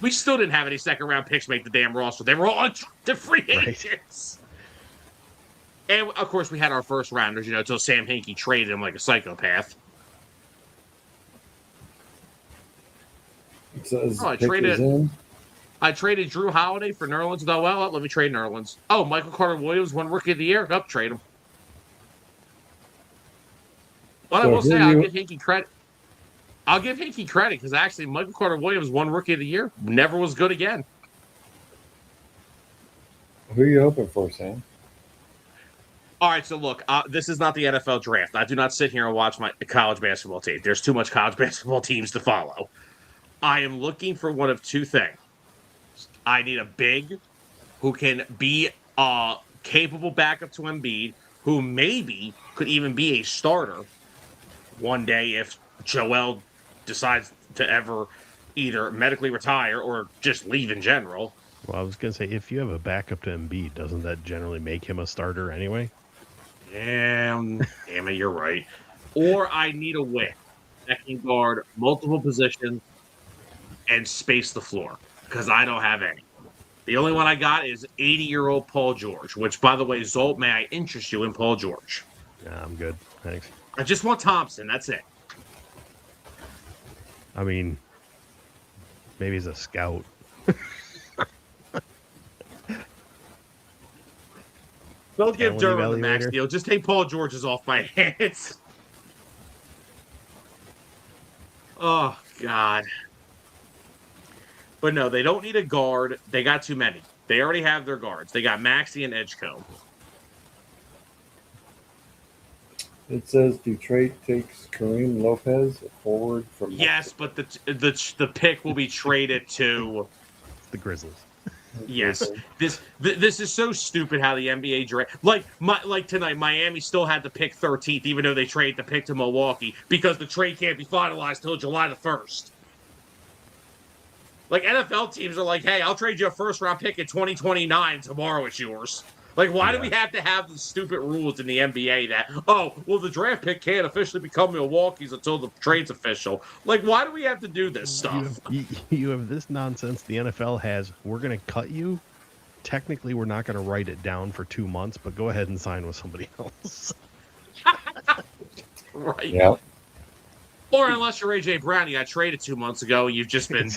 Speaker 3: We still didn't have any second round picks make the damn roster. They were all the free
Speaker 2: Right.
Speaker 3: agents. And of course, we had our first rounders, until Sam Hinkie traded him like a psychopath.
Speaker 1: It says
Speaker 3: Oh, I
Speaker 1: pick
Speaker 3: traded-
Speaker 1: is in.
Speaker 3: I traded Drew Holiday for Nerlens Noel. Let me trade Nerlens. Oh, Michael Carter Williams won Rookie of the Year. Up, trade him. But I
Speaker 1: So
Speaker 3: will say,
Speaker 1: here
Speaker 3: I'll
Speaker 1: you-
Speaker 3: give Hinkie credit. I'll give Hinkie credit because actually, Michael Carter Williams won Rookie of the Year. Never was good again.
Speaker 1: Who are you hoping for, Sam?
Speaker 3: All right, so look, this is not the NFL draft. I do not sit here and watch my college basketball team. There's too much college basketball teams to follow. I am looking for one of two things. I need a big who can be a capable backup to Embiid, who maybe could even be a starter one day if Joel decides to ever either medically retire or just leave in general.
Speaker 2: Well, I was gonna say, if you have a backup to Embiid, doesn't that generally make him a starter anyway?
Speaker 3: Damn it, you're right. Or I need a wing that can guard multiple positions and space the floor because I don't have any. The only one I got is 80-year-old Paul George, which, by the way, Zolt, may I interest you in Paul George?
Speaker 2: Nah, I'm good. Thanks.
Speaker 3: I just want Thompson. That's it.
Speaker 2: I mean, maybe he's a scout.
Speaker 3: Don't give
Speaker 2: Talent
Speaker 3: Durham the max
Speaker 2: evaluator.
Speaker 3: deal. Just take Paul George's off my hands. Oh, God. But no, they don't need a guard. They got too many. They already have their guards. They got Maxey and Edgecombe.
Speaker 1: It says Detroit takes Kareem Lopez, a forward from
Speaker 3: Yes, but the pick will be traded to.
Speaker 2: The Grizzlies.
Speaker 3: Yes, this is so stupid how the NBA draft. Like tonight, Miami still had the pick 13th, even though they traded the pick to Milwaukee because the trade can't be finalized till July the 1st. Like NFL teams are like, hey, I'll trade you a first round pick in 2029. Tomorrow it's yours. Like, why do we have to have the stupid rules in the NBA that, oh, well, the draft pick can't officially become Milwaukee's until the trade's official? Like, why do we have to do this stuff?
Speaker 2: You have this nonsense the NFL has. We're going to cut you. Technically, we're not going to write it down for 2 months, but go ahead and sign with somebody else.
Speaker 3: Right.
Speaker 1: Yeah.
Speaker 3: Or unless you're AJ Brown, you got traded 2 months ago. You've just been.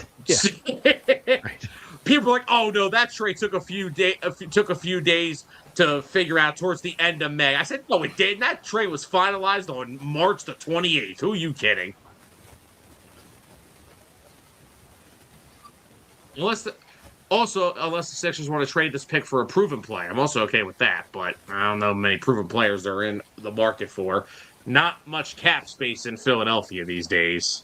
Speaker 2: Right.
Speaker 3: People are like, oh no, that trade took a few days to figure out towards the end of May. I said, no, it didn't. That trade was finalized on March the 28th. Who are you kidding? Unless the Sixers want to trade this pick for a proven player, I'm also okay with that. But I don't know many proven players they're in the market for. Not much cap space in Philadelphia these days.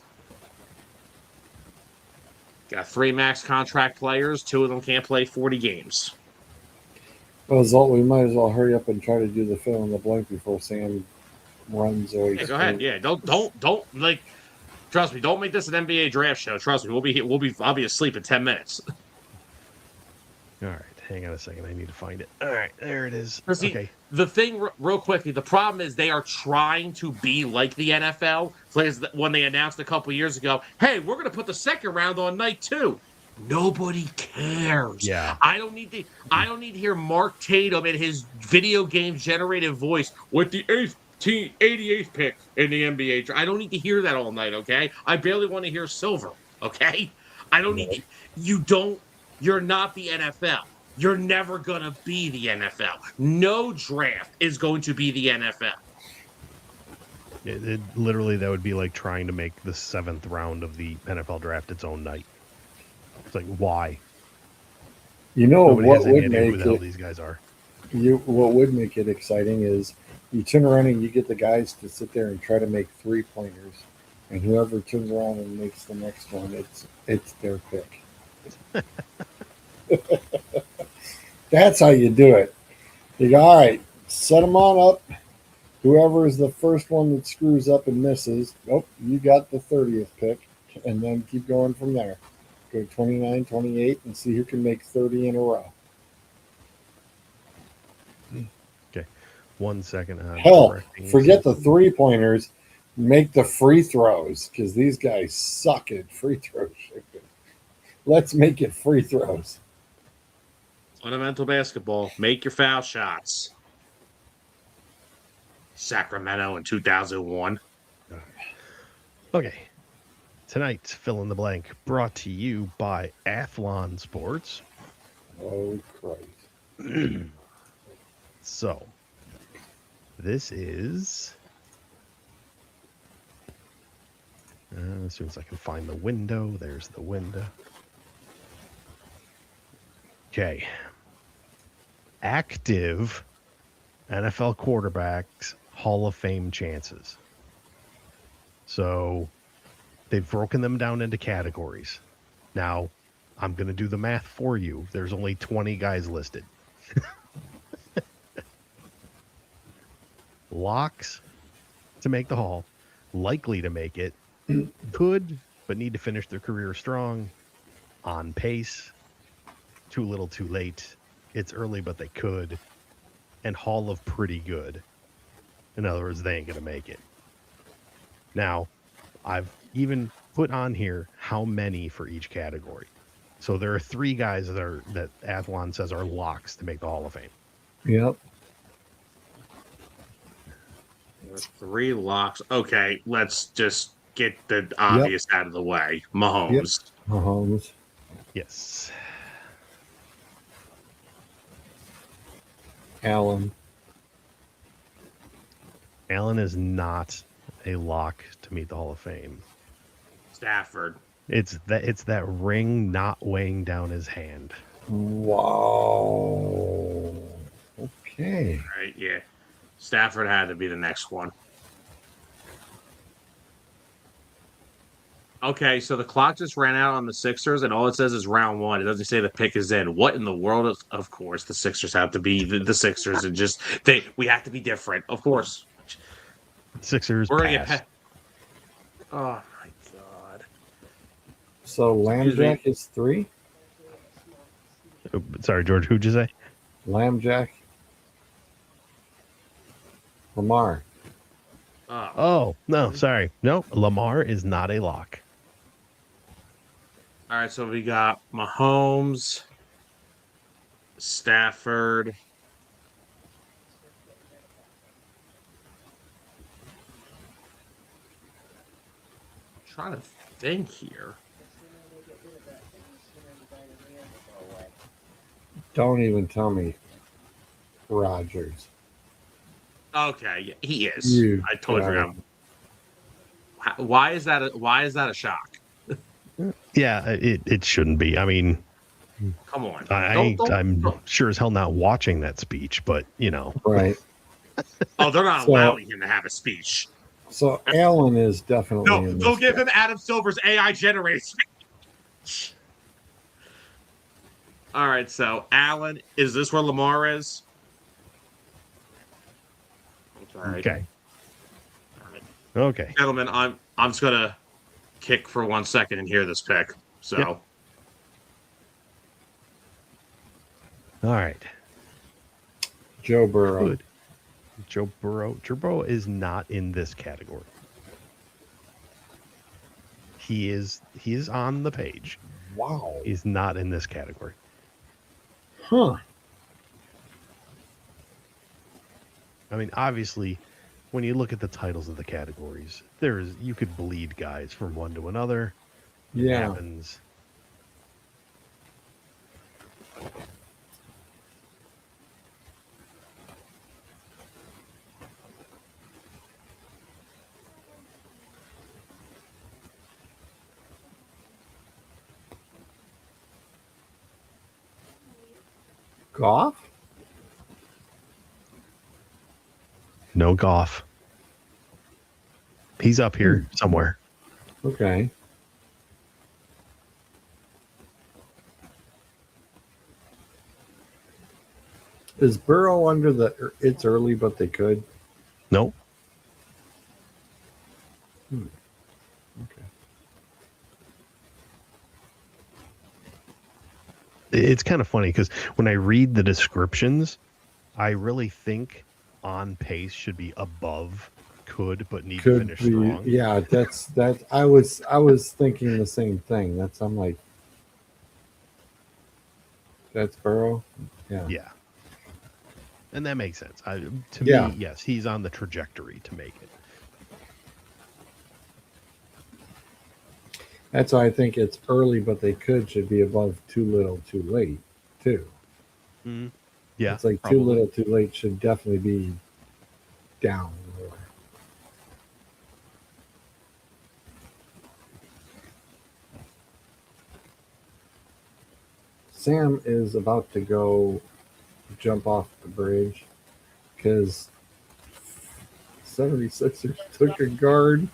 Speaker 3: Got 3 max contract players. 2 of them can't play 40 games.
Speaker 1: Well, Zolt, we might as well hurry up and try to do the fill in the blank before Sam runs away.
Speaker 3: Hey, go ahead. Yeah, don't like. Trust me. Don't make this an NBA draft show. Trust me. I'll be asleep in 10 minutes.
Speaker 2: All right. Hang on a second. I need to find it. All right. There it is.
Speaker 3: See,
Speaker 2: Okay.
Speaker 3: the thing, real quickly, the problem is they are trying to be like the NFL. When they announced a couple years ago, hey, we're going to put the second round on night 2. Nobody cares.
Speaker 2: Yeah.
Speaker 3: I don't need to hear Mark Tatum in his video game generated voice with the 88th pick in the NBA. I don't need to hear that all night, okay? I barely want to hear Silver, okay? I don't need you're not the NFL. You're never going to be the NFL. No draft is going to be the NFL.
Speaker 2: Literally, that would be like trying to make the 7th round of the NFL draft its own night. It's like, why?
Speaker 1: You know
Speaker 2: Nobody
Speaker 1: what
Speaker 2: has any
Speaker 1: would
Speaker 2: idea who
Speaker 1: make
Speaker 2: the hell
Speaker 1: it?
Speaker 2: these guys are.
Speaker 1: What would make it exciting is you turn around and you get the guys to sit there and try to make 3-pointers, and whoever turns around and makes the next one, it's their pick. That's how you do it. You go, all right, set them on up. Whoever is the first one that screws up and misses, nope, you got the 30th pick, and then keep going from there. Go 29, 28, and see who can make 30 in a row.
Speaker 2: 1 second.
Speaker 1: Hell,
Speaker 2: correcting
Speaker 1: forget the
Speaker 2: something.
Speaker 1: 3-pointers. Make the free throws because these guys suck at free throws. Let's make it free throws.
Speaker 3: Fundamental basketball. Make your foul shots. Sacramento in 2001.
Speaker 2: Okay. Tonight's Fill in the Blank brought to you by Athlon Sports.
Speaker 1: Oh, Christ.
Speaker 2: So, this is... as soon as I can find the window, there's the window. Okay. Active NFL quarterbacks Hall of Fame chances. So they've broken them down into categories. Now, I'm going to do the math for you. There's only 20 guys listed. Locks to make the Hall, likely to make it, could, but need to finish their career strong, on pace, too little too late, it's early but they could, and Hall of pretty good. In other words, they ain't going to make it. Now, I've even put on here how many for each category. So there are 3 guys that Athlon says are locks to make the Hall of Fame.
Speaker 1: Yep.
Speaker 3: There are 3 locks. Okay, let's just get the obvious out of the way. Mahomes.
Speaker 1: Mahomes.
Speaker 2: Yes.
Speaker 1: Allen.
Speaker 2: Allen is not a lock to meet the Hall of Fame.
Speaker 3: Stafford.
Speaker 2: It's that ring not weighing down his hand.
Speaker 1: Wow. Okay.
Speaker 3: Right, yeah. Stafford had to be the next one. Okay, so the clock just ran out on the Sixers, and all it says is round 1. It doesn't say the pick is in. What in the world? Of course, the Sixers have to be the Sixers, and just we have to be different. Of course,
Speaker 2: Sixers
Speaker 3: we're gonna
Speaker 2: pass.
Speaker 3: get. Oh my god!
Speaker 1: So Lambjack is 3.
Speaker 2: Oh, sorry, George. Who'd you say?
Speaker 1: Lambjack. Lamar.
Speaker 2: Oh no, sorry. No, Lamar is not a lock.
Speaker 3: All right, so we got Mahomes, Stafford. I'm trying to think here.
Speaker 1: Don't even tell me Rodgers.
Speaker 3: Okay, he is.
Speaker 1: You
Speaker 3: I totally
Speaker 1: got
Speaker 3: forgot. Why is that? Why is that a shock?
Speaker 2: Yeah, it shouldn't be. I mean,
Speaker 3: Come on.
Speaker 2: I'm sure as hell not watching that speech, but you know,
Speaker 1: Right.
Speaker 3: Oh, they're not
Speaker 1: So-
Speaker 3: allowing him to have a speech.
Speaker 1: So Allen is definitely
Speaker 3: No,
Speaker 1: in
Speaker 3: they'll
Speaker 1: this
Speaker 3: give
Speaker 1: guy.
Speaker 3: him Adam Silver's AI generated speech. All right, so Allen, is this where Lamar is? All right.
Speaker 2: okay,
Speaker 3: All right.
Speaker 2: okay.
Speaker 3: Gentlemen, I'm just gonna kick for 1 second and hear this pick. So
Speaker 2: Yep. All right.
Speaker 1: Joe Burrow.
Speaker 2: Good. Joe Burrow. Joe Burrow is not in this category. He is on the page.
Speaker 1: Wow.
Speaker 2: He's not in this category.
Speaker 1: Huh.
Speaker 2: I mean, obviously, when you look at the titles of the categories, you could bleed guys from one to another. It
Speaker 1: Yeah.
Speaker 2: happens.
Speaker 1: Goff?
Speaker 2: No Goff. He's up here somewhere.
Speaker 1: Okay. Is Burrow under the it's early but they could?
Speaker 2: Nope.
Speaker 1: Okay.
Speaker 2: It's kind of funny because when I read the descriptions, I really think on pace should be above could but need to
Speaker 1: Could
Speaker 2: finish
Speaker 1: be
Speaker 2: strong.
Speaker 1: yeah, that I was thinking the same thing. I'm like that's Burrow? Yeah.
Speaker 2: Yeah. And that makes sense. To
Speaker 1: Yeah.
Speaker 2: me, yes, he's on the trajectory to make it.
Speaker 1: That's why I think it's early, but they should be above too little, too late, too.
Speaker 2: Yeah,
Speaker 1: It's like
Speaker 2: probably.
Speaker 1: too little, too late should definitely be down lower. Sam is about to go jump off the bridge because 76ers took a guard.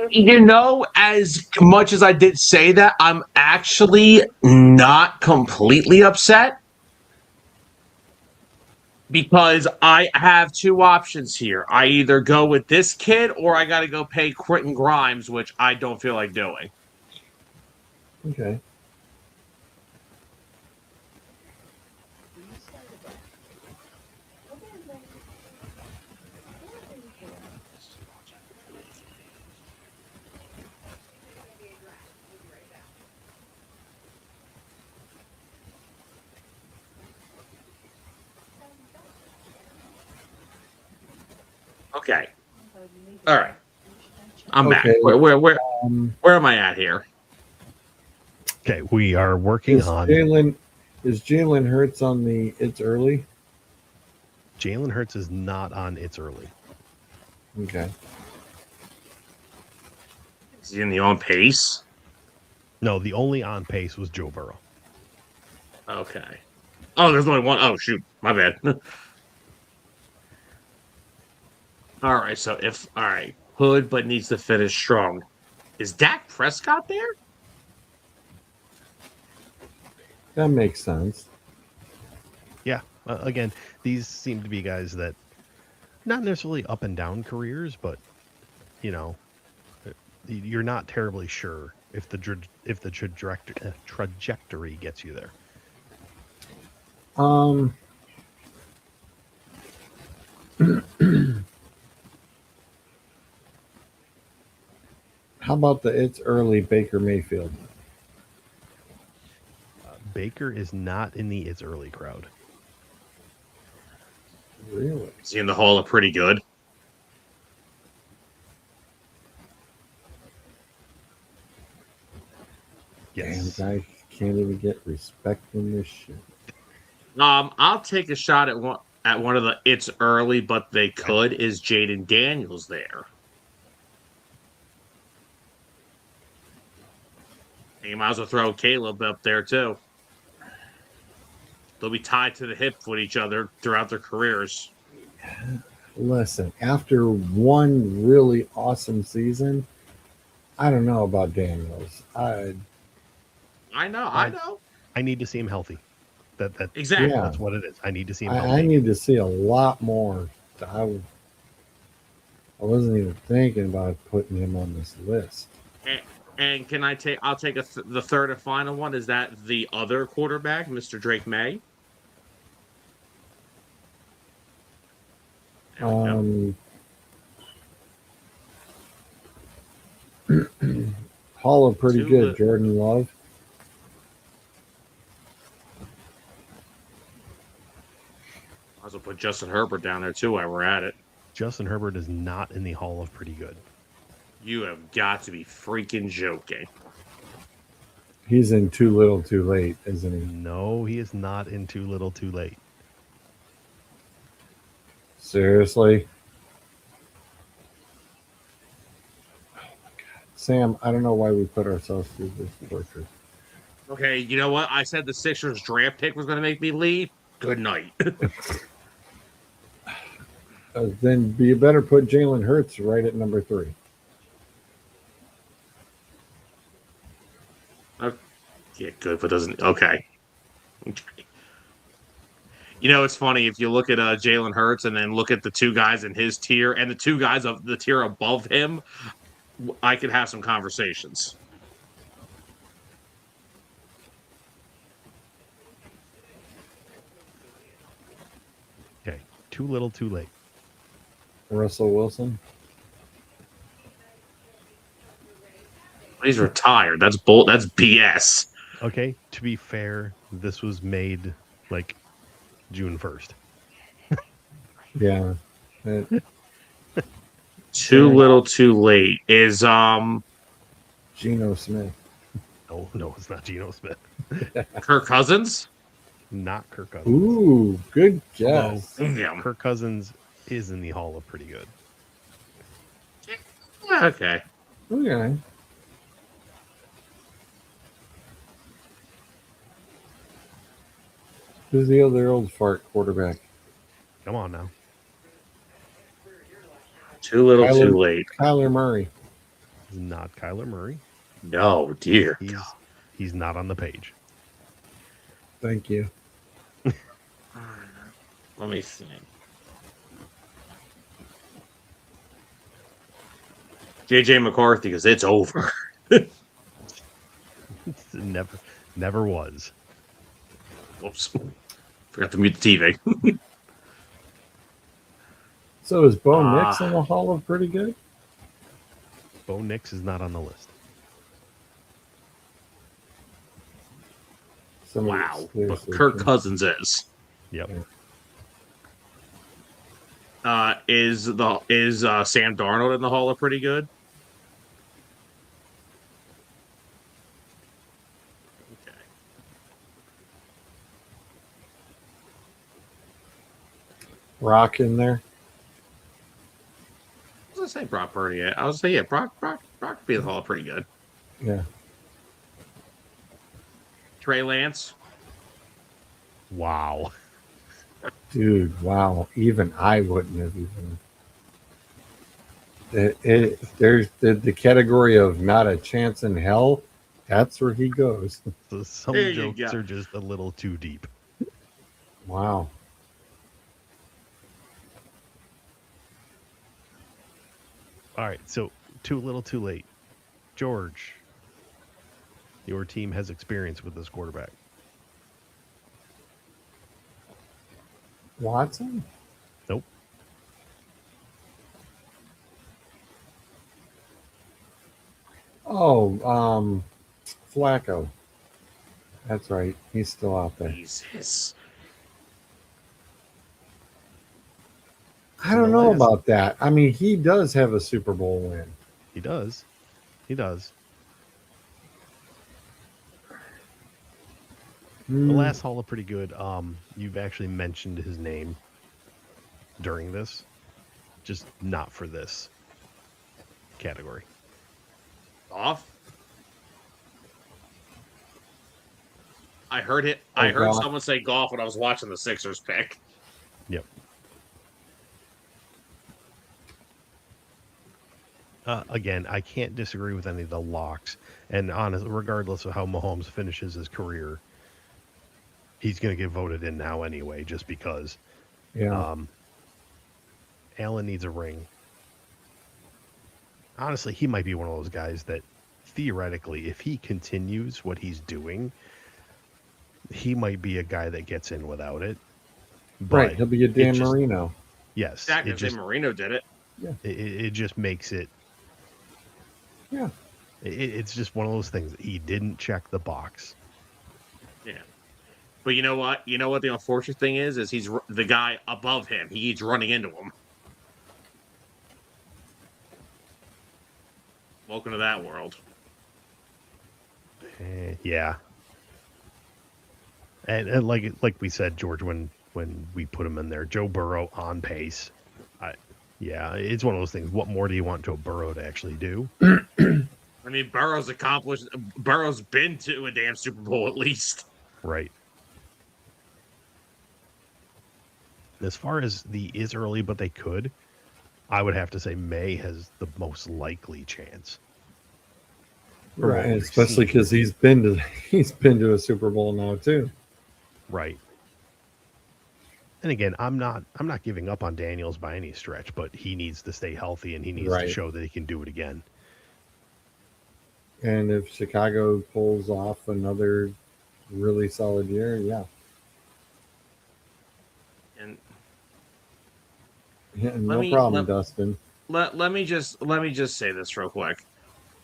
Speaker 3: You know, as much as I did say that, I'm actually not completely upset because I have two options here. I either go with this kid or I got to go pay Quentin Grimes, which I don't feel like doing.
Speaker 1: Okay.
Speaker 3: Okay. All right. I'm back.
Speaker 1: Okay.
Speaker 3: Where
Speaker 1: Um,
Speaker 3: am I at here?
Speaker 2: Okay, we are working
Speaker 1: is
Speaker 2: on
Speaker 1: Jalen Hurts on the it's early?
Speaker 2: Jalen Hurts is not on It's Early.
Speaker 1: Okay.
Speaker 3: Is he in the on pace?
Speaker 2: No, the only on pace was Joe Burrow.
Speaker 3: Okay. Oh, there's only one. Oh, shoot. My bad. All right. So all right, Hood, but needs to finish strong. Is Dak Prescott there?
Speaker 1: That makes sense.
Speaker 2: Yeah, again, these seem to be guys that not necessarily up and down careers, but you know, you're not terribly sure if the trajectory gets you there.
Speaker 1: How about the it's early Baker Mayfield?
Speaker 2: Baker is not in the It's Early crowd.
Speaker 1: Really?
Speaker 3: Is he in the Hall of Pretty Good?
Speaker 2: Yes.
Speaker 1: Damn, guy can't even get respect in this shit.
Speaker 3: I'll take a shot at one of the It's Early, but they could. Is Jaden Daniels there? You might as well throw Caleb up there too. They'll be tied to the hip with each other throughout their careers.
Speaker 1: Listen, after one really awesome season, I don't know about Daniels.
Speaker 3: I know.
Speaker 2: I need to see him healthy. That
Speaker 3: Exactly.
Speaker 1: Yeah.
Speaker 2: That's what it is. I need to see him
Speaker 1: I
Speaker 2: healthy.
Speaker 1: need to see a lot more. I wasn't even thinking about putting him on this list.
Speaker 3: And can I take? I'll take the third and final one. Is that the other quarterback, Mr. Drake May? There we go.
Speaker 1: Hall of Pretty
Speaker 3: Too
Speaker 1: Good,
Speaker 3: lit-
Speaker 1: Jordan Love.
Speaker 3: Might as well put Justin Herbert down there too while we're at it.
Speaker 2: Justin Herbert is not in the Hall of Pretty Good.
Speaker 3: You have got to be freaking joking.
Speaker 1: He's in Too Little Too Late, isn't he?
Speaker 2: No, he is not in Too Little Too Late.
Speaker 1: Seriously? Oh my God. Sam, I don't know why we put ourselves through this torture.
Speaker 3: Okay, you know what? I said the Sixers draft pick was going to make me leave. Good night.
Speaker 1: Then you better put Jalen Hurts right at number 3.
Speaker 3: Yeah, good, but doesn't. Okay. You know, it's funny if you look at Jalen Hurts and then look at the two guys in his tier and the two guys of the tier above him. I could have some conversations.
Speaker 2: Okay, Too Little Too Late.
Speaker 1: Russell Wilson.
Speaker 3: He's retired. That's BS.
Speaker 2: Okay, to be fair, this was made like June 1st.
Speaker 1: Yeah.
Speaker 3: Too little, too late is
Speaker 1: Geno Smith.
Speaker 2: No, it's not Geno Smith.
Speaker 3: Kirk Cousins.
Speaker 2: Not Kirk Cousins.
Speaker 1: Ooh, good guess.
Speaker 3: Yeah.
Speaker 2: Kirk Cousins is in the Hall of Pretty Good.
Speaker 3: Okay.
Speaker 1: Okay. Who's the other old fart quarterback?
Speaker 2: Come on now.
Speaker 3: Too little,
Speaker 1: Kyler-
Speaker 3: too late.
Speaker 1: Kyler Murray.
Speaker 2: It's not Kyler Murray.
Speaker 3: No, dear.
Speaker 2: He's not on the page.
Speaker 1: Thank you.
Speaker 3: Let me see. JJ McCarthy, because it's over.
Speaker 2: It never was.
Speaker 3: Whoops. Forgot to mute the TV.
Speaker 1: So is Bo Nix in the Hall of Pretty Good?
Speaker 2: Bo Nix is not on the list.
Speaker 1: Somebody
Speaker 3: Wow. But
Speaker 1: seriously
Speaker 3: Kirk
Speaker 1: can-
Speaker 3: Cousins is.
Speaker 2: Yep.
Speaker 3: Is Sam Darnold in the Hall of Pretty Good? Okay.
Speaker 1: Rock in there.
Speaker 3: I was gonna say Brock Purdy. I was gonna say Brock be in the Hall of Pretty Good.
Speaker 1: Yeah.
Speaker 3: Trey Lance.
Speaker 2: Wow.
Speaker 1: Dude, wow. Even I wouldn't have even. There's the category of not a chance in hell. That's where he goes.
Speaker 2: So some
Speaker 3: There you
Speaker 2: jokes
Speaker 3: go.
Speaker 2: are just a little too deep.
Speaker 1: Wow.
Speaker 2: All right, so too little, too late. George, your team has experience with this quarterback.
Speaker 1: Watson?
Speaker 2: Nope.
Speaker 1: Oh, Flacco. That's right. He's still out there.
Speaker 3: Jesus.
Speaker 1: I don't
Speaker 2: The
Speaker 1: know
Speaker 2: last-
Speaker 1: about that. I mean, he does have a Super Bowl win.
Speaker 2: He does. He does. The last Hall of Pretty Good, you've actually mentioned his name during this, just not for this category.
Speaker 3: Off. I heard it. I
Speaker 1: Oh,
Speaker 3: heard
Speaker 1: Goff.
Speaker 3: someone say golf when I was watching the Sixers pick.
Speaker 2: Yep. Again, I can't disagree with any of the locks. And honestly, regardless of how Mahomes finishes his career, he's going to get voted in now anyway, just because.
Speaker 1: Yeah.
Speaker 2: Allen needs a ring. Honestly, he might be one of those guys that theoretically, if he continues what he's doing, he might be a guy that gets in without it. But
Speaker 1: right. He'll be a Dan
Speaker 2: just-
Speaker 1: Marino.
Speaker 2: yes,
Speaker 3: Zach
Speaker 2: it
Speaker 3: and
Speaker 2: just
Speaker 3: Marino did it.
Speaker 2: it just makes it.
Speaker 1: Yeah.
Speaker 2: It's just one of those things. He didn't check the box.
Speaker 3: Yeah. But you know what? You know what the unfortunate thing is he's the guy above him. He keeps running into him. Welcome to that world.
Speaker 2: Yeah. And like we said, George, when we put him in there, Joe Burrow on pace. Yeah, it's one of those things. What more do you want Joe Burrow to actually do?
Speaker 3: I mean, Burrow's accomplished. Burrow's been to a damn Super Bowl at least.
Speaker 2: Right. As far as the is early, but they could, I would have to say May has the most likely chance. From what
Speaker 1: Right.
Speaker 2: we've
Speaker 1: Especially
Speaker 2: seen.
Speaker 1: because he's been to a Super Bowl now too.
Speaker 2: Right. And again, I'm not giving up on Daniels by any stretch, but he needs to stay healthy and he needs to
Speaker 1: Right.
Speaker 2: show that he can do it again.
Speaker 1: And if Chicago pulls off another really solid year, yeah.
Speaker 3: And
Speaker 1: No
Speaker 3: me-
Speaker 1: problem,
Speaker 3: let-
Speaker 1: Dustin.
Speaker 3: let me just say this real quick.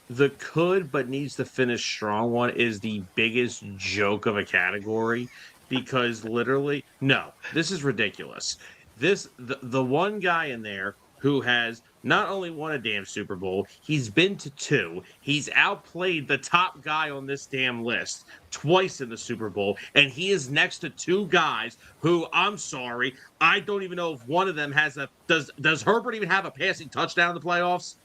Speaker 3: The could but needs to finish strong one is the biggest joke of a category because literally, no, this is ridiculous. The one guy in there who has not only won a damn Super Bowl, he's been to 2. He's outplayed the top guy on this damn list twice in the Super Bowl, and he is next to 2 guys who, I'm sorry, I don't even know if one of them has a does Herbert even have a passing touchdown in the playoffs?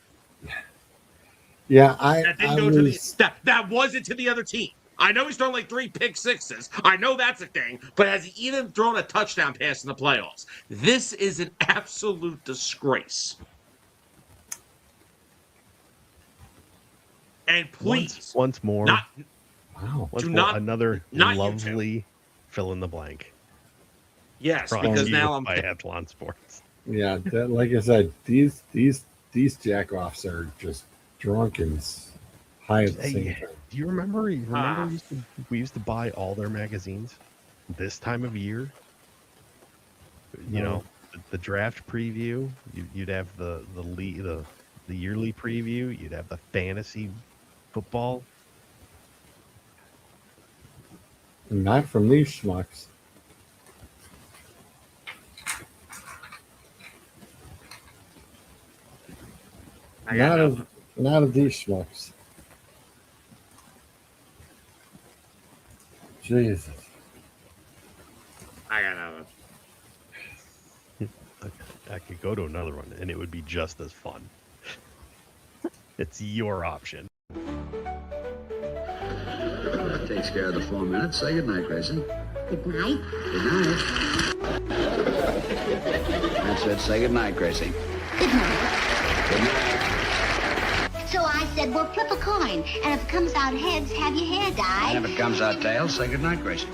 Speaker 1: Yeah,
Speaker 3: That didn't go to the that wasn't to the other team. I know he's thrown like 3 pick sixes. I know that's a thing, but has he even thrown a touchdown pass in the playoffs? This is an absolute disgrace. And please,
Speaker 2: once more,
Speaker 3: not
Speaker 1: wow.
Speaker 2: once
Speaker 3: do
Speaker 2: more,
Speaker 3: not-
Speaker 2: another
Speaker 3: not you
Speaker 2: lovely fill in the blank.
Speaker 3: yes,
Speaker 2: Brought
Speaker 3: because
Speaker 2: to
Speaker 3: now
Speaker 2: you
Speaker 3: I'm
Speaker 2: by Athlon Sports.
Speaker 1: Yeah, that, like I said, these jack-offs are just drunk and high at the same
Speaker 2: Hey,
Speaker 1: time.
Speaker 2: do you remember?
Speaker 3: Ah.
Speaker 2: We used to buy all their magazines this time of year. You
Speaker 1: No.
Speaker 2: know, the draft preview. You'd have the yearly preview. You'd have the fantasy football.
Speaker 1: Not from these schmucks.
Speaker 3: I got
Speaker 1: Not of these schmucks. Jesus.
Speaker 3: nothing.
Speaker 2: I could go to another one, and it would be just as fun. It's your option.
Speaker 5: That takes care of the 4 minutes. Say goodnight, Gracie.
Speaker 6: Good night.
Speaker 5: Good night. I said say goodnight, Gracie.
Speaker 6: Good night.
Speaker 5: Good night.
Speaker 6: So I said, well, flip a coin. And if it comes out heads, have your hair dyed.
Speaker 5: And if it comes out tails, say goodnight, Gracie.